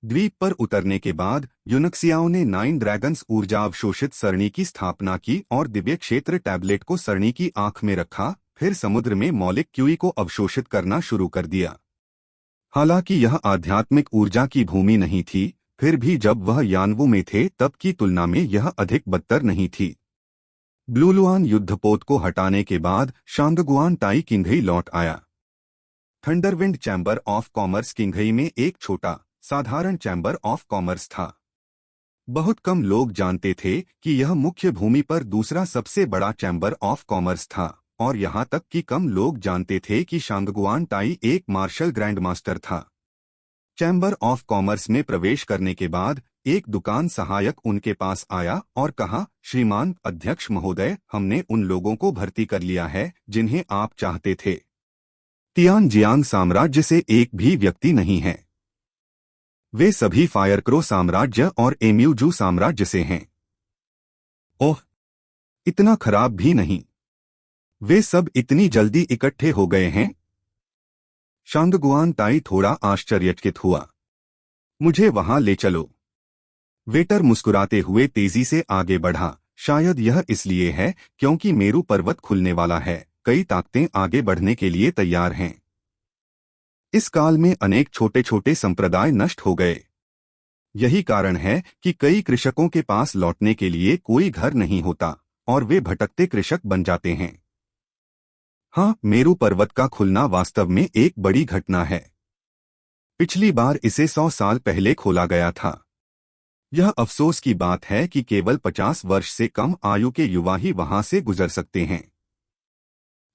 द्वीप पर उतरने के बाद यूनक्सियाओ ने 9 ड्रैगन्स ऊर्जा अवशोषित सरणी की स्थापना की और दिव्य क्षेत्र टैबलेट को सरणी की आंख में रखा, फिर समुद्र में मौलिक क्यूई को अवशोषित करना शुरू कर दिया। हालांकि यह आध्यात्मिक ऊर्जा की भूमि नहीं थी, फिर भी जब वह यानवू में थे तब की तुलना में यह अधिक बदतर नहीं थी। ब्लूलुआन युद्धपोत को हटाने के बाद शांगगुआन ताई किंघई लौट आया। थंडरविंड चैम्बर ऑफ कॉमर्स किंघई में एक छोटा साधारण चैम्बर ऑफ कॉमर्स था। बहुत कम लोग जानते थे कि यह मुख्य भूमि पर दूसरा सबसे बड़ा चैम्बर ऑफ कॉमर्स था, और यहां तक कि कम लोग जानते थे कि शांगगुआन ताई एक मार्शल ग्रैंड मास्टर था। चैम्बर ऑफ कॉमर्स में प्रवेश करने के बाद एक दुकान सहायक उनके पास आया और कहा, श्रीमान अध्यक्ष महोदय, हमने उन लोगों को भर्ती कर लिया है जिन्हें आप चाहते थे। तियानजियांग साम्राज्य से एक भी व्यक्ति नहीं है। वे सभी फायरक्रो साम्राज्य और एम्यूजू साम्राज्य से हैं। ओह, इतना खराब भी नहीं। वे सब इतनी जल्दी इकट्ठे हो गए हैं? शांगगुआन ताई थोड़ा आश्चर्यचकित हुआ। मुझे वहां ले चलो। वेटर मुस्कुराते हुए तेजी से आगे बढ़ा। शायद यह इसलिए है क्योंकि मेरू पर्वत खुलने वाला है, कई ताकतें आगे बढ़ने के लिए तैयार हैं। इस काल में अनेक छोटे छोटे संप्रदाय नष्ट हो गए। यही कारण है कि कई कृषकों के पास लौटने के लिए कोई घर नहीं होता और वे भटकते कृषक बन जाते हैं। हाँ, मेरू पर्वत का खुलना वास्तव में एक बड़ी घटना है। पिछली बार इसे 100 साल पहले खोला गया था। यह अफसोस की बात है कि केवल 50 वर्ष से कम आयु के युवा ही वहां से गुजर सकते हैं।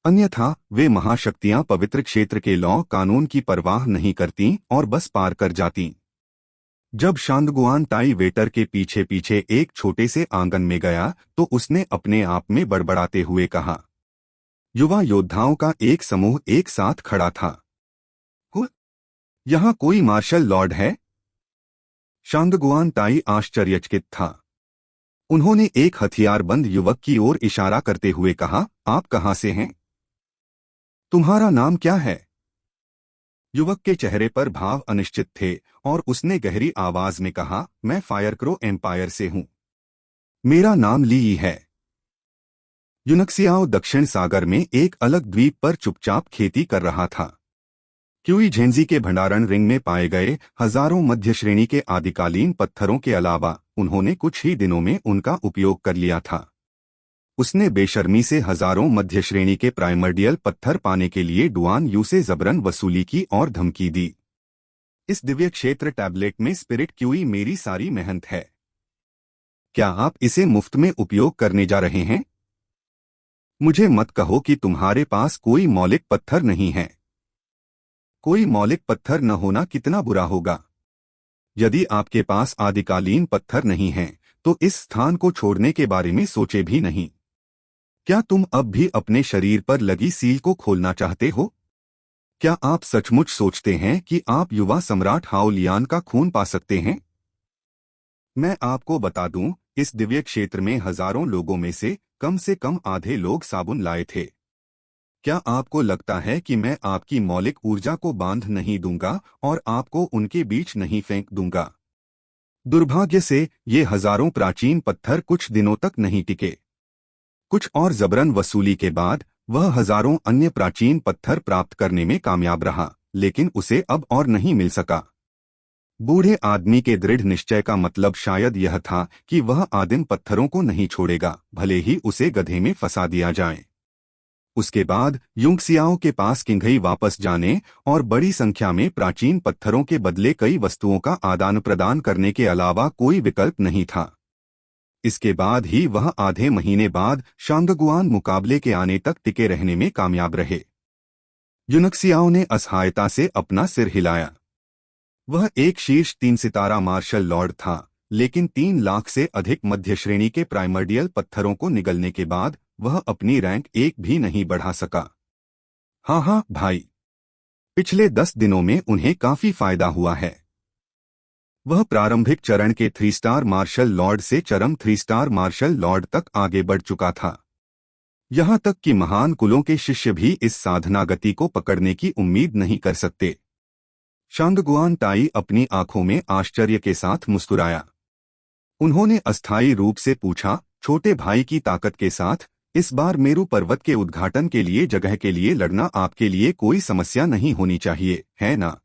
अन्यथा वे महाशक्तियां पवित्र क्षेत्र के लॉ कानून की परवाह नहीं करती और बस पार कर जाती। जब शांगगुआन ताई वेटर के पीछे पीछे एक छोटे से आंगन में गया तो उसने अपने आप में बड़बड़ाते हुए कहा। युवा योद्धाओं का एक समूह एक साथ खड़ा था। यहाँ कोई मार्शल लॉर्ड है? शांगगुआन ताई आश्चर्यचकित था। उन्होंने एक हथियारबंद युवक की ओर इशारा करते हुए कहा, आप कहाँ से हैं? तुम्हारा नाम क्या है? युवक के चेहरे पर भाव अनिश्चित थे और उसने गहरी आवाज में कहा, मैं फायरक्रो एम्पायर से हूं। मेरा नाम ली है। यूनक्सियाओ दक्षिण सागर में एक अलग द्वीप पर चुपचाप खेती कर रहा था। क्यूई झेंजी के भंडारण रिंग में पाए गए हजारों मध्य श्रेणी के आदिकालीन पत्थरों के अलावा उन्होंने कुछ ही दिनों में उनका उपयोग कर लिया था। उसने बेशर्मी से हजारों मध्य श्रेणी के प्राइमर्डियल पत्थर पाने के लिए डुआन यू से जबरन वसूली की और धमकी दी। इस दिव्य क्षेत्र टैबलेट में स्पिरिट क्यूई मेरी सारी मेहनत है। क्या आप इसे मुफ्त में उपयोग करने जा रहे हैं? मुझे मत कहो कि तुम्हारे पास कोई मौलिक पत्थर नहीं है। कोई मौलिक पत्थर न होना कितना बुरा होगा। यदि आपके पास आदिकालीन पत्थर नहीं हैं, तो इस स्थान को छोड़ने के बारे में सोचे भी नहीं। क्या तुम अब भी अपने शरीर पर लगी सील को खोलना चाहते हो? क्या आप सचमुच सोचते हैं कि आप युवा सम्राट हाओ लियान का खून पा सकते हैं? मैं आपको बता दूं, इस दिव्य क्षेत्र में हजारों लोगों में से कम आधे लोग साबुन लाए थे। क्या आपको लगता है कि मैं आपकी मौलिक ऊर्जा को बांध नहीं दूंगा और आपको उनके बीच नहीं फेंक दूंगा? दुर्भाग्य से ये हजारों प्राचीन पत्थर कुछ दिनों तक नहीं टिके। कुछ और जबरन वसूली के बाद वह हजारों अन्य प्राचीन पत्थर प्राप्त करने में कामयाब रहा, लेकिन उसे अब और नहीं मिल सका। बूढ़े आदमी के दृढ़ निश्चय का मतलब शायद यह था कि वह आदिम पत्थरों को नहीं छोड़ेगा, भले ही उसे गधे में फंसा दिया जाए। उसके बाद यूनक्सियाओ के पास किंघई वापस जाने और बड़ी संख्या में प्राचीन पत्थरों के बदले कई वस्तुओं का आदान प्रदान करने के अलावा कोई विकल्प नहीं था। इसके बाद ही वह आधे महीने बाद शांगगुआन मुकाबले के आने तक टिके रहने में कामयाब रहे। यूनक्सियाओ ने असहायता से अपना सिर हिलाया। वह एक शीर्ष 3 सितारा मार्शल लॉर्ड था, लेकिन 3 लाख से अधिक मध्य श्रेणी के प्राइमर्डियल पत्थरों को निगलने के बाद वह अपनी रैंक एक भी नहीं बढ़ा सका। हाँ भाई, पिछले 10 दिनों में उन्हें काफी फायदा हुआ है। वह प्रारंभिक चरण के 3 स्टार मार्शल लॉर्ड से चरम 3 स्टार मार्शल लॉर्ड तक आगे बढ़ चुका था। यहाँ तक कि महान कुलों के शिष्य भी इस साधना गति को पकड़ने की उम्मीद नहीं कर सकते। शांगगुआन ताई अपनी आंखों में आश्चर्य के साथ मुस्कुराया। उन्होंने अस्थायी रूप से पूछा, छोटे भाई की ताकत के साथ इस बार मेरू पर्वत के उद्घाटन के लिए जगह के लिए लड़ना आपके लिए कोई समस्या नहीं होनी चाहिए, है ना?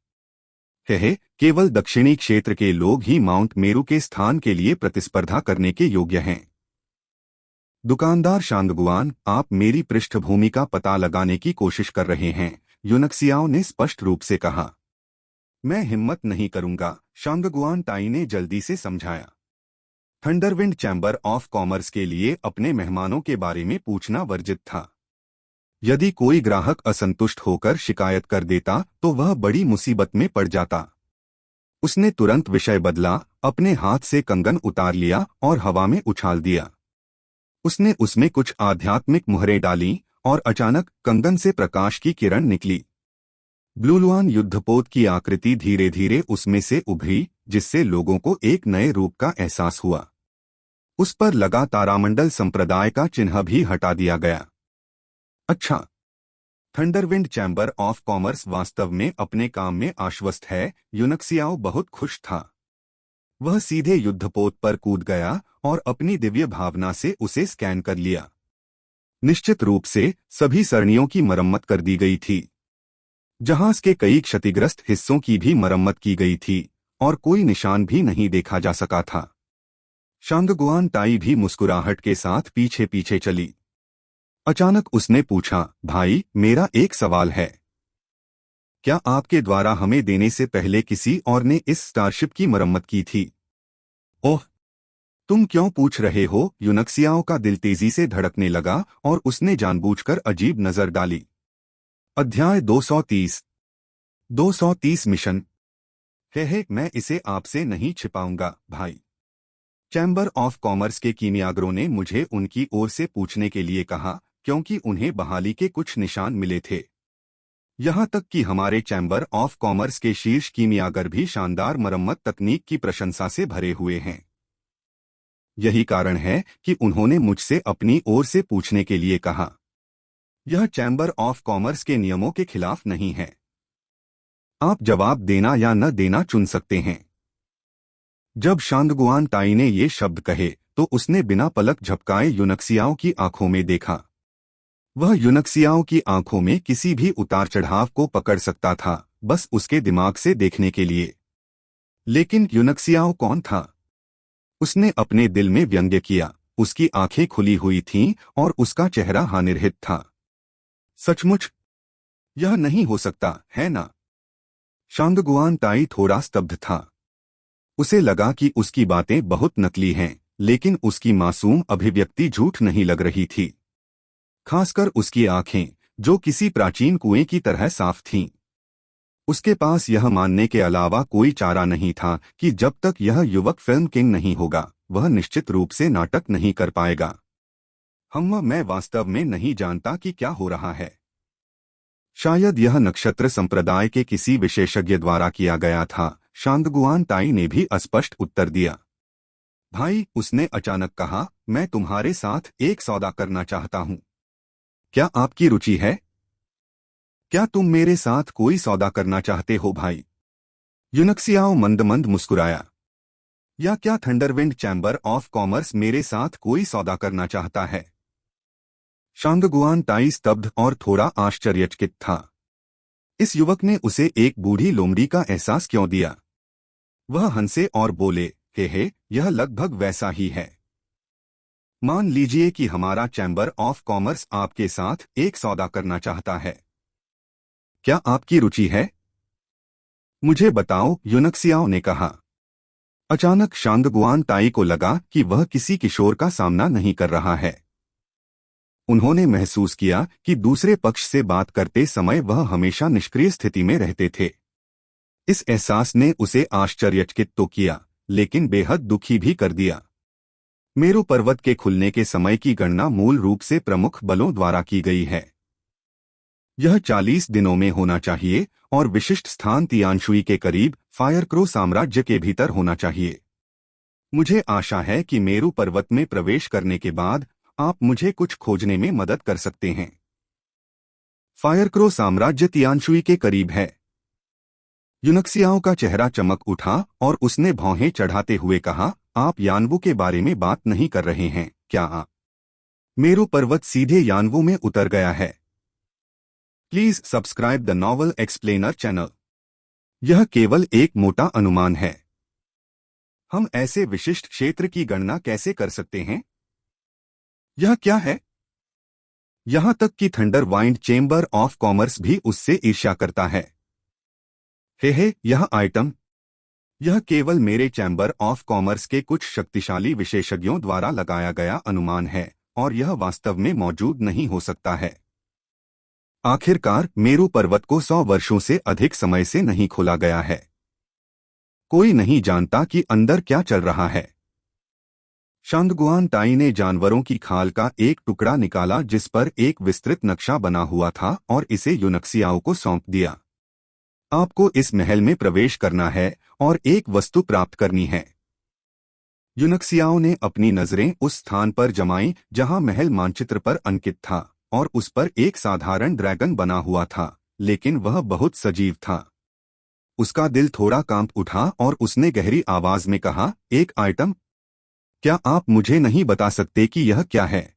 है, केवल दक्षिणी क्षेत्र के लोग ही माउंट मेरू के स्थान के लिए प्रतिस्पर्धा करने के योग्य हैं। दुकानदार शांगगुआन, आप मेरी पृष्ठभूमि का पता लगाने की कोशिश कर रहे हैं, यूनक्सियाओ ने स्पष्ट रूप से कहा। मैं हिम्मत नहीं करूंगा, शांगगुआन ताई ने जल्दी से समझाया। थंडरविंड चैम्बर ऑफ कॉमर्स के लिए अपने मेहमानों के बारे में पूछना वर्जित था। यदि कोई ग्राहक असंतुष्ट होकर शिकायत कर देता तो वह बड़ी मुसीबत में पड़ जाता। उसने तुरंत विषय बदला, अपने हाथ से कंगन उतार लिया और हवा में उछाल दिया। उसने उसमें कुछ आध्यात्मिक मुहरें डाली और अचानक कंगन से प्रकाश की किरण निकली। ब्लूलुआन युद्धपोत की आकृति धीरे धीरे उसमें से उभरी, जिससे लोगों को एक नए रूप का एहसास हुआ। उस पर लगा तारामंडल संप्रदाय का चिन्ह भी हटा दिया गया। अच्छा, थंडरविंड चैम्बर ऑफ कॉमर्स वास्तव में अपने काम में आश्वस्त है। यूनक्सियाओ बहुत खुश था। वह सीधे युद्धपोत पर कूद गया और अपनी दिव्य भावना से उसे स्कैन कर लिया। निश्चित रूप से सभी सरणियों की मरम्मत कर दी गई थी। जहाज के कई क्षतिग्रस्त हिस्सों की भी मरम्मत की गई थी और कोई निशान भी नहीं देखा जा सका था। शांगगुआन ताई भी मुस्कुराहट के साथ पीछे पीछे चली। अचानक उसने पूछा, भाई, मेरा एक सवाल है। क्या आपके द्वारा हमें देने से पहले किसी और ने इस स्टारशिप की मरम्मत की थी? ओह, तुम क्यों पूछ रहे हो? यूनक्सियाओ का दिल तेजी से धड़कने लगा और उसने जानबूझकर अजीब नजर डाली। अध्याय 230 मिशन। है, मैं इसे आपसे नहीं छिपाऊंगा, भाई। चैम्बर ऑफ कॉमर्स के कीमियागरों ने मुझे उनकी ओर से पूछने के लिए कहा, क्योंकि उन्हें बहाली के कुछ निशान मिले थे। यहाँ तक कि हमारे चैम्बर ऑफ कॉमर्स के शीर्ष कीमियागर भी शानदार मरम्मत तकनीक की प्रशंसा से भरे हुए हैं। यही कारण है कि उन्होंने मुझसे अपनी ओर से पूछने के लिए कहा। यह चैम्बर ऑफ कॉमर्स के नियमों के खिलाफ नहीं है। आप जवाब देना या न देना चुन सकते हैं। जब शांगगुआन ताई ने ये शब्द कहे तो उसने बिना पलक झपकाए यूनक्सियाओ की आंखों में देखा। वह यूनक्सियाओ की आंखों में किसी भी उतार चढ़ाव को पकड़ सकता था, बस उसके दिमाग से देखने के लिए। लेकिन यूनक्सियाओ कौन था? उसने अपने दिल में व्यंग्य किया। उसकी आंखें खुली हुई थीं और उसका चेहरा हानिरहित था। सचमुच यह नहीं हो सकता, है ना? शांगगुआन ताई थोड़ा स्तब्ध था। उसे लगा कि उसकी बातें बहुत नकली हैं, लेकिन उसकी मासूम अभिव्यक्ति झूठ नहीं लग रही थी। खासकर उसकी आंखें, जो किसी प्राचीन कुएं की तरह साफ थीं। उसके पास यह मानने के अलावा कोई चारा नहीं था कि जब तक यह युवक फिल्म किंग नहीं होगा, वह निश्चित रूप से नाटक नहीं कर पाएगा। मैं वास्तव में नहीं जानता कि क्या हो रहा है। शायद यह नक्षत्र संप्रदाय के किसी विशेषज्ञ द्वारा किया गया था, शांगगुआन ताई ने भी अस्पष्ट उत्तर दिया। भाई, उसने अचानक कहा, मैं तुम्हारे साथ एक सौदा करना चाहता हूं। क्या आपकी रुचि है? क्या तुम मेरे साथ कोई सौदा करना चाहते हो, भाई? यूनक्सियाओ मंद मंद मुस्कुराया। या क्या थंडरविंड चैम्बर ऑफ कॉमर्स मेरे साथ कोई सौदा करना चाहता है? शांगगुआन ताई स्तब्ध और थोड़ा आश्चर्यचकित था। इस युवक ने उसे एक बूढ़ी लोमड़ी का एहसास क्यों दिया? वह हंसे और बोले, हे, यह लगभग वैसा ही है। मान लीजिए कि हमारा चैम्बर ऑफ कॉमर्स आपके साथ एक सौदा करना चाहता है। क्या आपकी रुचि है? मुझे बताओ, यूनक्सियाओ ने कहा। अचानक शांगगुआन ताई को लगा कि वह किसी किशोर का सामना नहीं कर रहा है। उन्होंने महसूस किया कि दूसरे पक्ष से बात करते समय वह हमेशा निष्क्रिय स्थिति में रहते थे। इस एहसास ने उसे आश्चर्यचकित तो किया, लेकिन बेहद दुखी भी कर दिया। मेरू पर्वत के खुलने के समय की गणना मूल रूप से प्रमुख बलों द्वारा की गई है। यह 40 दिनों में होना चाहिए और विशिष्ट स्थान तियानशुई के करीब फायरक्रो साम्राज्य के भीतर होना चाहिए। मुझे आशा है कि मेरू पर्वत में प्रवेश करने के बाद आप मुझे कुछ खोजने में मदद कर सकते हैं। फायरक्रो साम्राज्य तियानशुई के करीब है। यूनक्सियाओं का चेहरा चमक उठा और उसने भौहें चढ़ाते हुए कहा, आप यानवू के बारे में बात नहीं कर रहे हैं क्या? मेरू पर्वत सीधे यानवू में उतर गया है। Please subscribe the novel explainer channel. यह केवल एक मोटा अनुमान है। हम ऐसे विशिष्ट क्षेत्र की गणना कैसे कर सकते हैं? यह क्या है? यहां तक कि thunder wind chamber of commerce भी उससे ईर्ष्या करता है। हे, यह आइटम, यह केवल मेरे चैम्बर ऑफ कॉमर्स के कुछ शक्तिशाली विशेषज्ञों द्वारा लगाया गया अनुमान है और यह वास्तव में मौजूद नहीं हो सकता है। आखिरकार मेरू पर्वत को 100 वर्षों से अधिक समय से नहीं खोला गया है। कोई नहीं जानता कि अंदर क्या चल रहा है। शांगगुआन ताई ने जानवरों की खाल का एक टुकड़ा निकाला जिस पर एक विस्तृत नक्शा बना हुआ था और इसे यूनक्सियाओं को सौंप दिया। आपको इस महल में प्रवेश करना है और एक वस्तु प्राप्त करनी है। यूनक्सियाओं ने अपनी नजरें उस स्थान पर जमाईं जहां महल मानचित्र पर अंकित था और उस पर एक साधारण ड्रैगन बना हुआ था, लेकिन वह बहुत सजीव था। उसका दिल थोड़ा कांप उठा और उसने गहरी आवाज में कहा, एक आइटम? क्या आप मुझे नहीं बता सकते कि यह क्या है?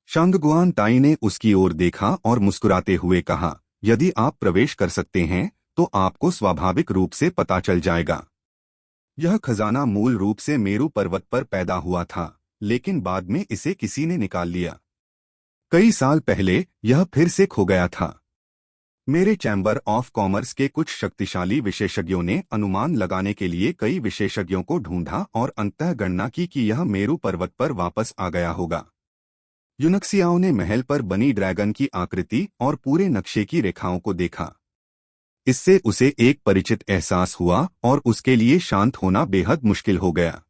शांगगुआन ताई ने उसकी ओर देखा और मुस्कुराते हुए कहा, यदि आप प्रवेश कर सकते हैं तो आपको स्वाभाविक रूप से पता चल जाएगा। यह खजाना मूल रूप से मेरू पर्वत पर पैदा हुआ था, लेकिन बाद में इसे किसी ने निकाल लिया। कई साल पहले यह फिर से खो गया था। मेरे चैम्बर ऑफ कॉमर्स के कुछ शक्तिशाली विशेषज्ञों ने अनुमान लगाने के लिए कई विशेषज्ञों को ढूंढा और अंततः गणना की कि यह मेरू पर्वत पर वापस आ गया होगा। यूनक्सियाओं ने महल पर बनी ड्रैगन की आकृति और पूरे नक्शे की रेखाओं को देखा। इससे उसे एक परिचित एहसास हुआ और उसके लिए शांत होना बेहद मुश्किल हो गया।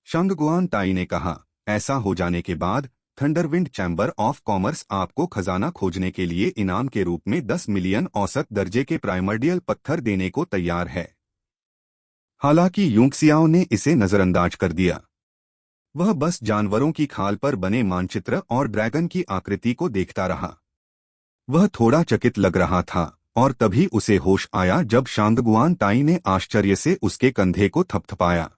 शांगगुआन ताई ने कहा, ऐसा हो जाने के बाद थंडरविंड चैम्बर ऑफ कॉमर्स आपको खजाना खोजने के लिए इनाम के रूप में 10 मिलियन औसत दर्जे के प्राइमर्डियल पत्थर देने को तैयार है। हालांकि यूनक्सियाओं ने इसे नजरअंदाज कर दिया। वह बस जानवरों की खाल पर बने मानचित्र और ड्रैगन की आकृति को देखता रहा। वह थोड़ा चकित लग रहा था और तभी उसे होश आया जब शांगगुआन ताई ने आश्चर्य से उसके कंधे को थपथपाया।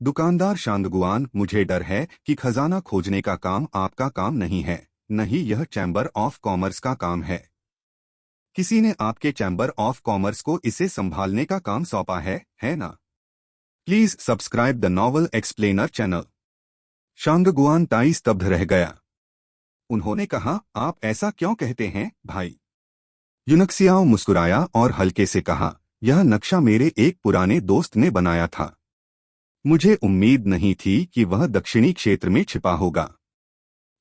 दुकानदार शांगगुआन, मुझे डर है कि खजाना खोजने का काम आपका काम नहीं है, नहीं यह चैम्बर ऑफ कॉमर्स का काम है। किसी ने आपके चैम्बर ऑफ कॉमर्स को इसे संभालने का काम सौंपा है ना? Please subscribe the novel explainer channel. Shangguan ताई स्तब्ध रह गया। उन्होंने कहा, आप ऐसा क्यों कहते हैं भाई? यूनक्सियाओ मुस्कुराया और हल्के से कहा, यह नक्शा मेरे एक पुराने दोस्त ने बनाया था। मुझे उम्मीद नहीं थी कि वह दक्षिणी क्षेत्र में छिपा होगा।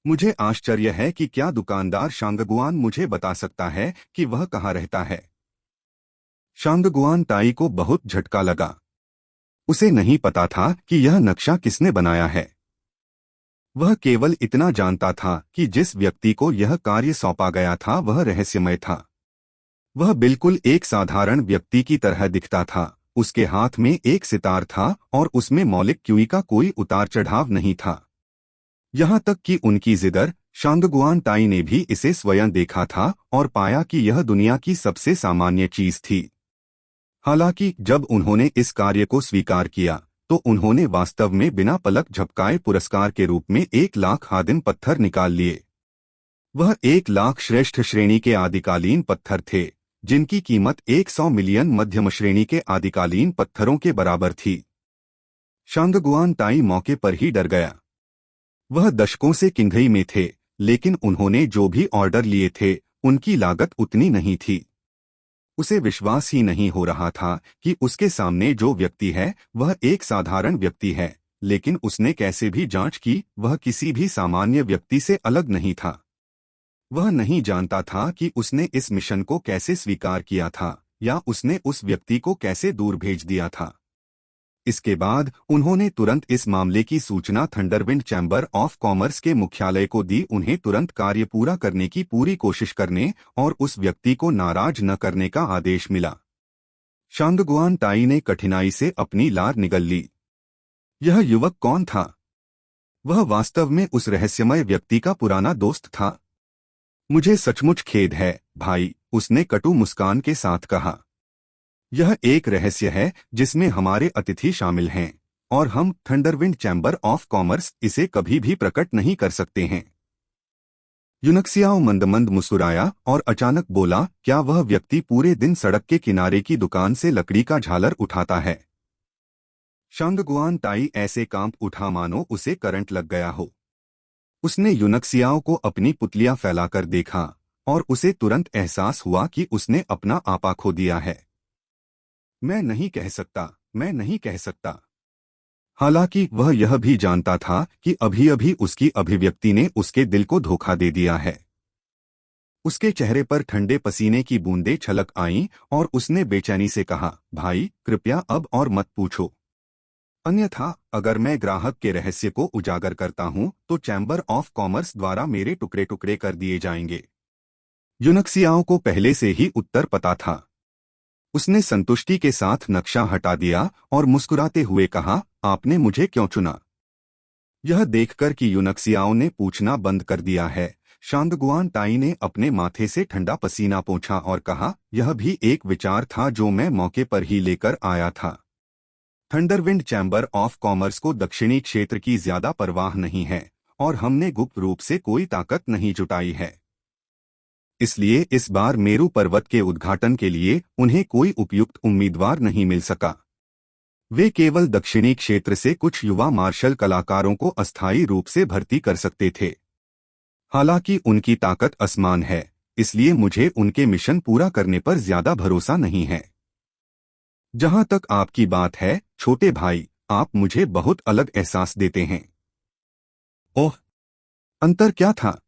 मुझे आश्चर्य है कि क्या दुकानदार शांगगुआन मुझे बता सकता है कि वह कहाँ रहता है? शांगगुआन ताई को बहुत झटका लगा। उसे नहीं पता था कि यह नक्शा किसने बनाया है। वह केवल इतना जानता था कि जिस व्यक्ति को यह कार्य सौंपा गया था वह रहस्यमय था। वह बिल्कुल एक साधारण व्यक्ति की तरह दिखता था। उसके हाथ में एक सितार था और उसमें मौलिक क्यूई का कोई उतार चढ़ाव नहीं था। यहाँ तक कि उनकी जिगर शांगगुआन ताई ने भी इसे स्वयं देखा था और पाया कि यह दुनिया की सबसे सामान्य चीज थी। हालांकि जब उन्होंने इस कार्य को स्वीकार किया तो उन्होंने वास्तव में बिना पलक झपकाए पुरस्कार के रूप में 1 लाख हादिम पत्थर निकाल लिए। वह 1 लाख श्रेष्ठ श्रेणी के आदिकालीन पत्थर थे, जिनकी कीमत 100 मिलियन मध्यम श्रेणी के आदिकालीन पत्थरों के बराबर थी। शांगगुआन ताई मौके पर ही डर गया। वह दशकों से किंघई में थे, लेकिन उन्होंने जो भी ऑर्डर लिए थे उनकी लागत उतनी नहीं थी। उसे विश्वास ही नहीं हो रहा था कि उसके सामने जो व्यक्ति है वह एक साधारण व्यक्ति है, लेकिन उसने कैसे भी जांच की, वह किसी भी सामान्य व्यक्ति से अलग नहीं था। वह नहीं जानता था कि उसने इस मिशन को कैसे स्वीकार किया था या उसने उस व्यक्ति को कैसे दूर भेज दिया था। इसके बाद उन्होंने तुरंत इस मामले की सूचना थंडरविंड चैम्बर ऑफ कॉमर्स के मुख्यालय को दी। उन्हें तुरंत कार्य पूरा करने की पूरी कोशिश करने और उस व्यक्ति को नाराज न करने का आदेश मिला। शांगगुआन ताई ने कठिनाई से अपनी लार निगल ली। यह युवक कौन था? वह वास्तव में उस रहस्यमय व्यक्ति का पुराना दोस्त था। मुझे सचमुच खेद है भाई, उसने कटु मुस्कान के साथ कहा। यह एक रहस्य है जिसमें हमारे अतिथि शामिल हैं और हम थंडरविंड चैम्बर ऑफ कॉमर्स इसे कभी भी प्रकट नहीं कर सकते हैं। यूनक्सियाओ मंद मंद मुस्कुराया और अचानक बोला, क्या वह व्यक्ति पूरे दिन सड़क के किनारे की दुकान से लकड़ी का झालर उठाता है? शांगगुआन ताई ऐसे कांप उठा मानो उसे करंट लग गया हो। उसने यूनक्सियाओ को अपनी पुतलियां फैलाकर देखा और उसे तुरंत एहसास हुआ कि उसने अपना आपा खो दिया है। मैं नहीं कह सकता, मैं नहीं कह सकता। हालांकि वह यह भी जानता था कि अभी अभी उसकी अभिव्यक्ति ने उसके दिल को धोखा दे दिया है। उसके चेहरे पर ठंडे पसीने की बूंदें छलक आईं और उसने बेचैनी से कहा, भाई कृपया अब और मत पूछो। अन्यथा अगर मैं ग्राहक के रहस्य को उजागर करता हूं तो चैम्बर ऑफ कॉमर्स द्वारा मेरे टुकड़े टुकड़े कर दिए जाएंगे। यूनक्सियाओं को पहले से ही उत्तर पता था। उसने संतुष्टि के साथ नक्शा हटा दिया और मुस्कुराते हुए कहा, आपने मुझे क्यों चुना? यह देखकर कि यूनक्सियाओं ने पूछना बंद कर दिया है, शांगगुआन ताई ने अपने माथे से ठंडा पसीना पोंछा और कहा, यह भी एक विचार था जो मैं मौके पर ही लेकर आया था। थंडरविंड चैम्बर ऑफ कॉमर्स को दक्षिणी क्षेत्र की ज्यादा परवाह नहीं है और हमने गुप्त रूप से कोई ताकत नहीं जुटाई है। इसलिए इस बार मेरू पर्वत के उद्घाटन के लिए उन्हें कोई उपयुक्त उम्मीदवार नहीं मिल सका। वे केवल दक्षिणी क्षेत्र से कुछ युवा मार्शल कलाकारों को अस्थायी रूप से भर्ती कर सकते थे। हालांकि उनकी ताकत असमान है, इसलिए मुझे उनके मिशन पूरा करने पर ज्यादा भरोसा नहीं है। जहां तक आपकी बात है छोटे भाई, आप मुझे बहुत अलग एहसास देते हैं। ओह, अंतर क्या था?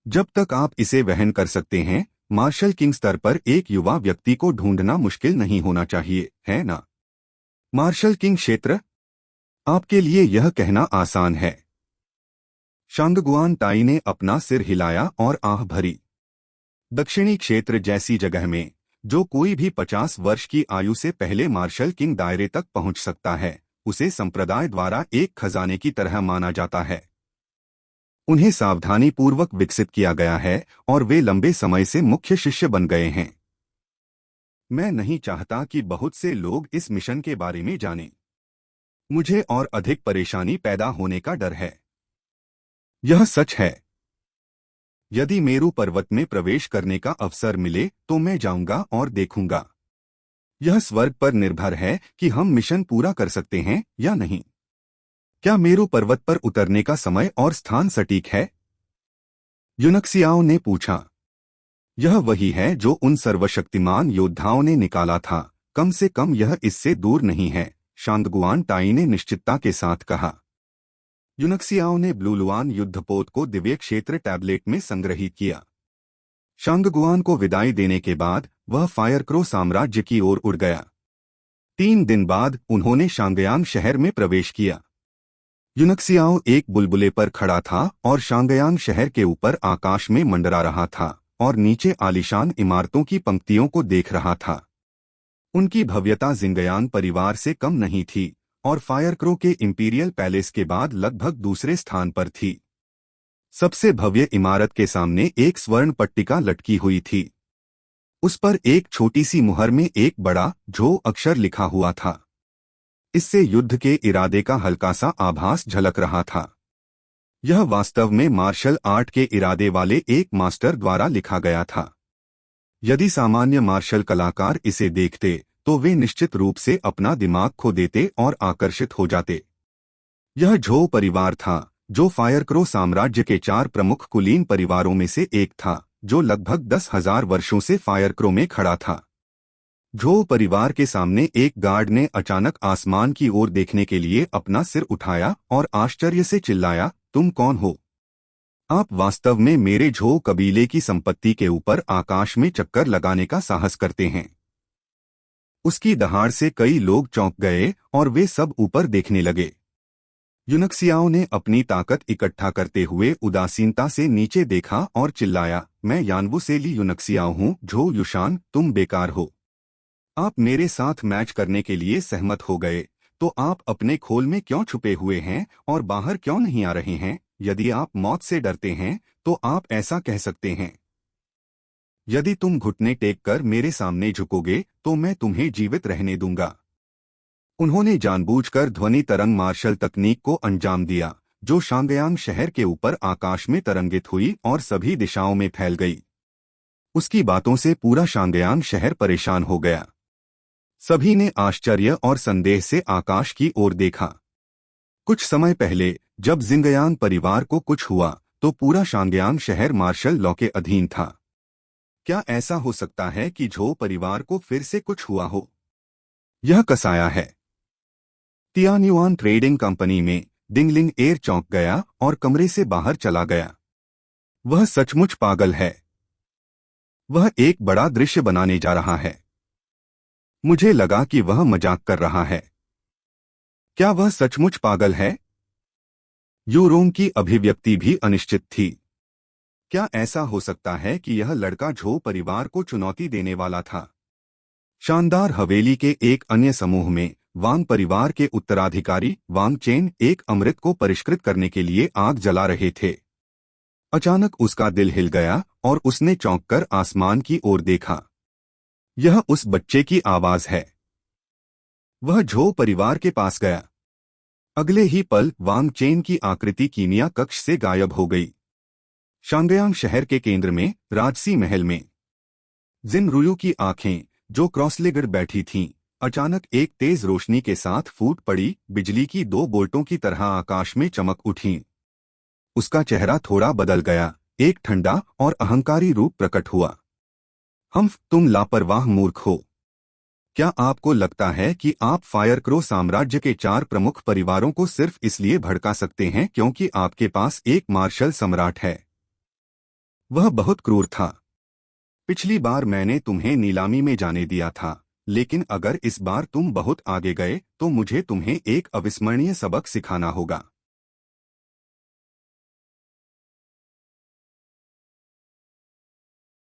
जब तक आप इसे वहन कर सकते हैं, मार्शल किंग स्तर पर एक युवा व्यक्ति को ढूंढना मुश्किल नहीं होना चाहिए, है ना? मार्शल किंग क्षेत्र? आपके लिए यह कहना आसान है। शांगगुआन ताई ने अपना सिर हिलाया और आह भरी। दक्षिणी क्षेत्र जैसी जगह में जो कोई भी 50 वर्ष की आयु से पहले मार्शल किंग दायरे तक पहुंच सकता है, उसे संप्रदाय द्वारा एक खजाने की तरह माना जाता है। उन्हें सावधानी पूर्वक विकसित किया गया है और वे लंबे समय से मुख्य शिष्य बन गए हैं। मैं नहीं चाहता कि बहुत से लोग इस मिशन के बारे में जानें। मुझे और अधिक परेशानी पैदा होने का डर है। यह सच है। यदि मेरू पर्वत में प्रवेश करने का अवसर मिले तो मैं जाऊंगा और देखूंगा। यह स्वर्ग पर निर्भर है कि हम मिशन पूरा कर सकते हैं या नहीं। क्या मेरू पर्वत पर उतरने का समय और स्थान सटीक है? यूनक्सियाओ ने पूछा। यह वही है जो उन सर्वशक्तिमान योद्धाओं ने निकाला था, कम से कम यह इससे दूर नहीं है, शांगगुआन ताई ने निश्चितता के साथ कहा। यूनक्सियाओ ने ब्लूलुआन युद्धपोत को दिव्य क्षेत्र टैबलेट में संग्रहित किया। शांगगुआन को विदाई देने के बाद वह फायरक्रो साम्राज्य की ओर उड़ गया। 3 दिन बाद उन्होंने शांगयांग शहर में प्रवेश किया। यूनक्सियाओ एक बुलबुले पर खड़ा था और शांगयांग शहर के ऊपर आकाश में मंडरा रहा था और नीचे आलीशान इमारतों की पंक्तियों को देख रहा था। उनकी भव्यता जिंगयांग परिवार से कम नहीं थी और फायरक्रो के इंपीरियल पैलेस के बाद लगभग दूसरे स्थान पर थी। सबसे भव्य इमारत के सामने एक स्वर्ण पट्टिका लटकी हुई थी। उस पर एक छोटी सी मुहर में एक बड़ा झो अक्षर लिखा हुआ था। इससे युद्ध के इरादे का हल्का सा आभास झलक रहा था। यह वास्तव में मार्शल आर्ट के इरादे वाले एक मास्टर द्वारा लिखा गया था। यदि सामान्य मार्शल कलाकार इसे देखते तो वे निश्चित रूप से अपना दिमाग खो देते और आकर्षित हो जाते। यह झो परिवार था जो फायरक्रो साम्राज्य के 4 प्रमुख कुलीन परिवारों में से एक था, जो लगभग 10,000 वर्षों से फायरक्रो में खड़ा था। झो परिवार के सामने एक गार्ड ने अचानक आसमान की ओर देखने के लिए अपना सिर उठाया और आश्चर्य से चिल्लाया, तुम कौन हो? आप वास्तव में मेरे झो कबीले की संपत्ति के ऊपर आकाश में चक्कर लगाने का साहस करते हैं। उसकी दहाड़ से कई लोग चौंक गए और वे सब ऊपर देखने लगे। यूनक्सियाओ ने अपनी ताकत इकट्ठा करते हुए उदासीनता से नीचे देखा और चिल्लाया, मैं यानवुसेली यूनक्सियाओ हूँ, झो युशान, तुम बेकार हो। आप मेरे साथ मैच करने के लिए सहमत हो गए तो आप अपने खोल में क्यों छुपे हुए हैं और बाहर क्यों नहीं आ रहे हैं? यदि आप मौत से डरते हैं तो आप ऐसा कह सकते हैं, यदि तुम घुटने टेक कर मेरे सामने झुकोगे तो मैं तुम्हें जीवित रहने दूंगा। उन्होंने जानबूझकर ध्वनि तरंग मार्शल तकनीक को अंजाम दिया, जो शांगयांग शहर के ऊपर आकाश में तरंगित हुई और सभी दिशाओं में फैल गई। उसकी बातों से पूरा शांगयांग शहर परेशान हो गया। सभी ने आश्चर्य और संदेह से आकाश की ओर देखा। कुछ समय पहले जब जिंगयांग परिवार को कुछ हुआ तो पूरा शांगयांग शहर मार्शल लॉ के अधीन था। क्या ऐसा हो सकता है कि झो परिवार को फिर से कुछ हुआ हो? यह कसाया है। तियान्युआन ट्रेडिंग कंपनी में डिंगलिंग एयर चौंक गया और कमरे से बाहर चला गया। वह सचमुच पागल है। वह एक बड़ा दृश्य बनाने जा रहा है। मुझे लगा कि वह मजाक कर रहा है। क्या वह सचमुच पागल है? यूरोंग की अभिव्यक्ति भी अनिश्चित थी। क्या ऐसा हो सकता है कि यह लड़का झो परिवार को चुनौती देने वाला था? शानदार हवेली के एक अन्य समूह में वांग परिवार के उत्तराधिकारी वांग चेन एक अमृत को परिष्कृत करने के लिए आग जला रहे थे। अचानक उसका दिल हिल गया और उसने चौंककर आसमान की ओर देखा। यह उस बच्चे की आवाज है। वह झो परिवार के पास गया। अगले ही पल वांग चेन की आकृति कीमिया कक्ष से गायब हो गई। शांगयांग शहर के केंद्र में राजसी महल में जिन रुयू की आंखें, जो क्रॉसलेगड बैठी थीं, अचानक एक तेज रोशनी के साथ फूट पड़ी, बिजली की दो बोल्टों की तरह आकाश में चमक उठीं। उसका चेहरा थोड़ा बदल गया, एक ठंडा और अहंकारी रूप प्रकट हुआ। तुम लापरवाह मूर्ख हो। क्या आपको लगता है कि आप फायरक्रो साम्राज्य के 4 प्रमुख परिवारों को सिर्फ इसलिए भड़का सकते हैं क्योंकि आपके पास एक मार्शल सम्राट है? वह बहुत क्रूर था। पिछली बार मैंने तुम्हें नीलामी में जाने दिया था, लेकिन अगर इस बार तुम बहुत आगे गए तो मुझे तुम्हें एक अविस्मरणीय सबक सिखाना होगा।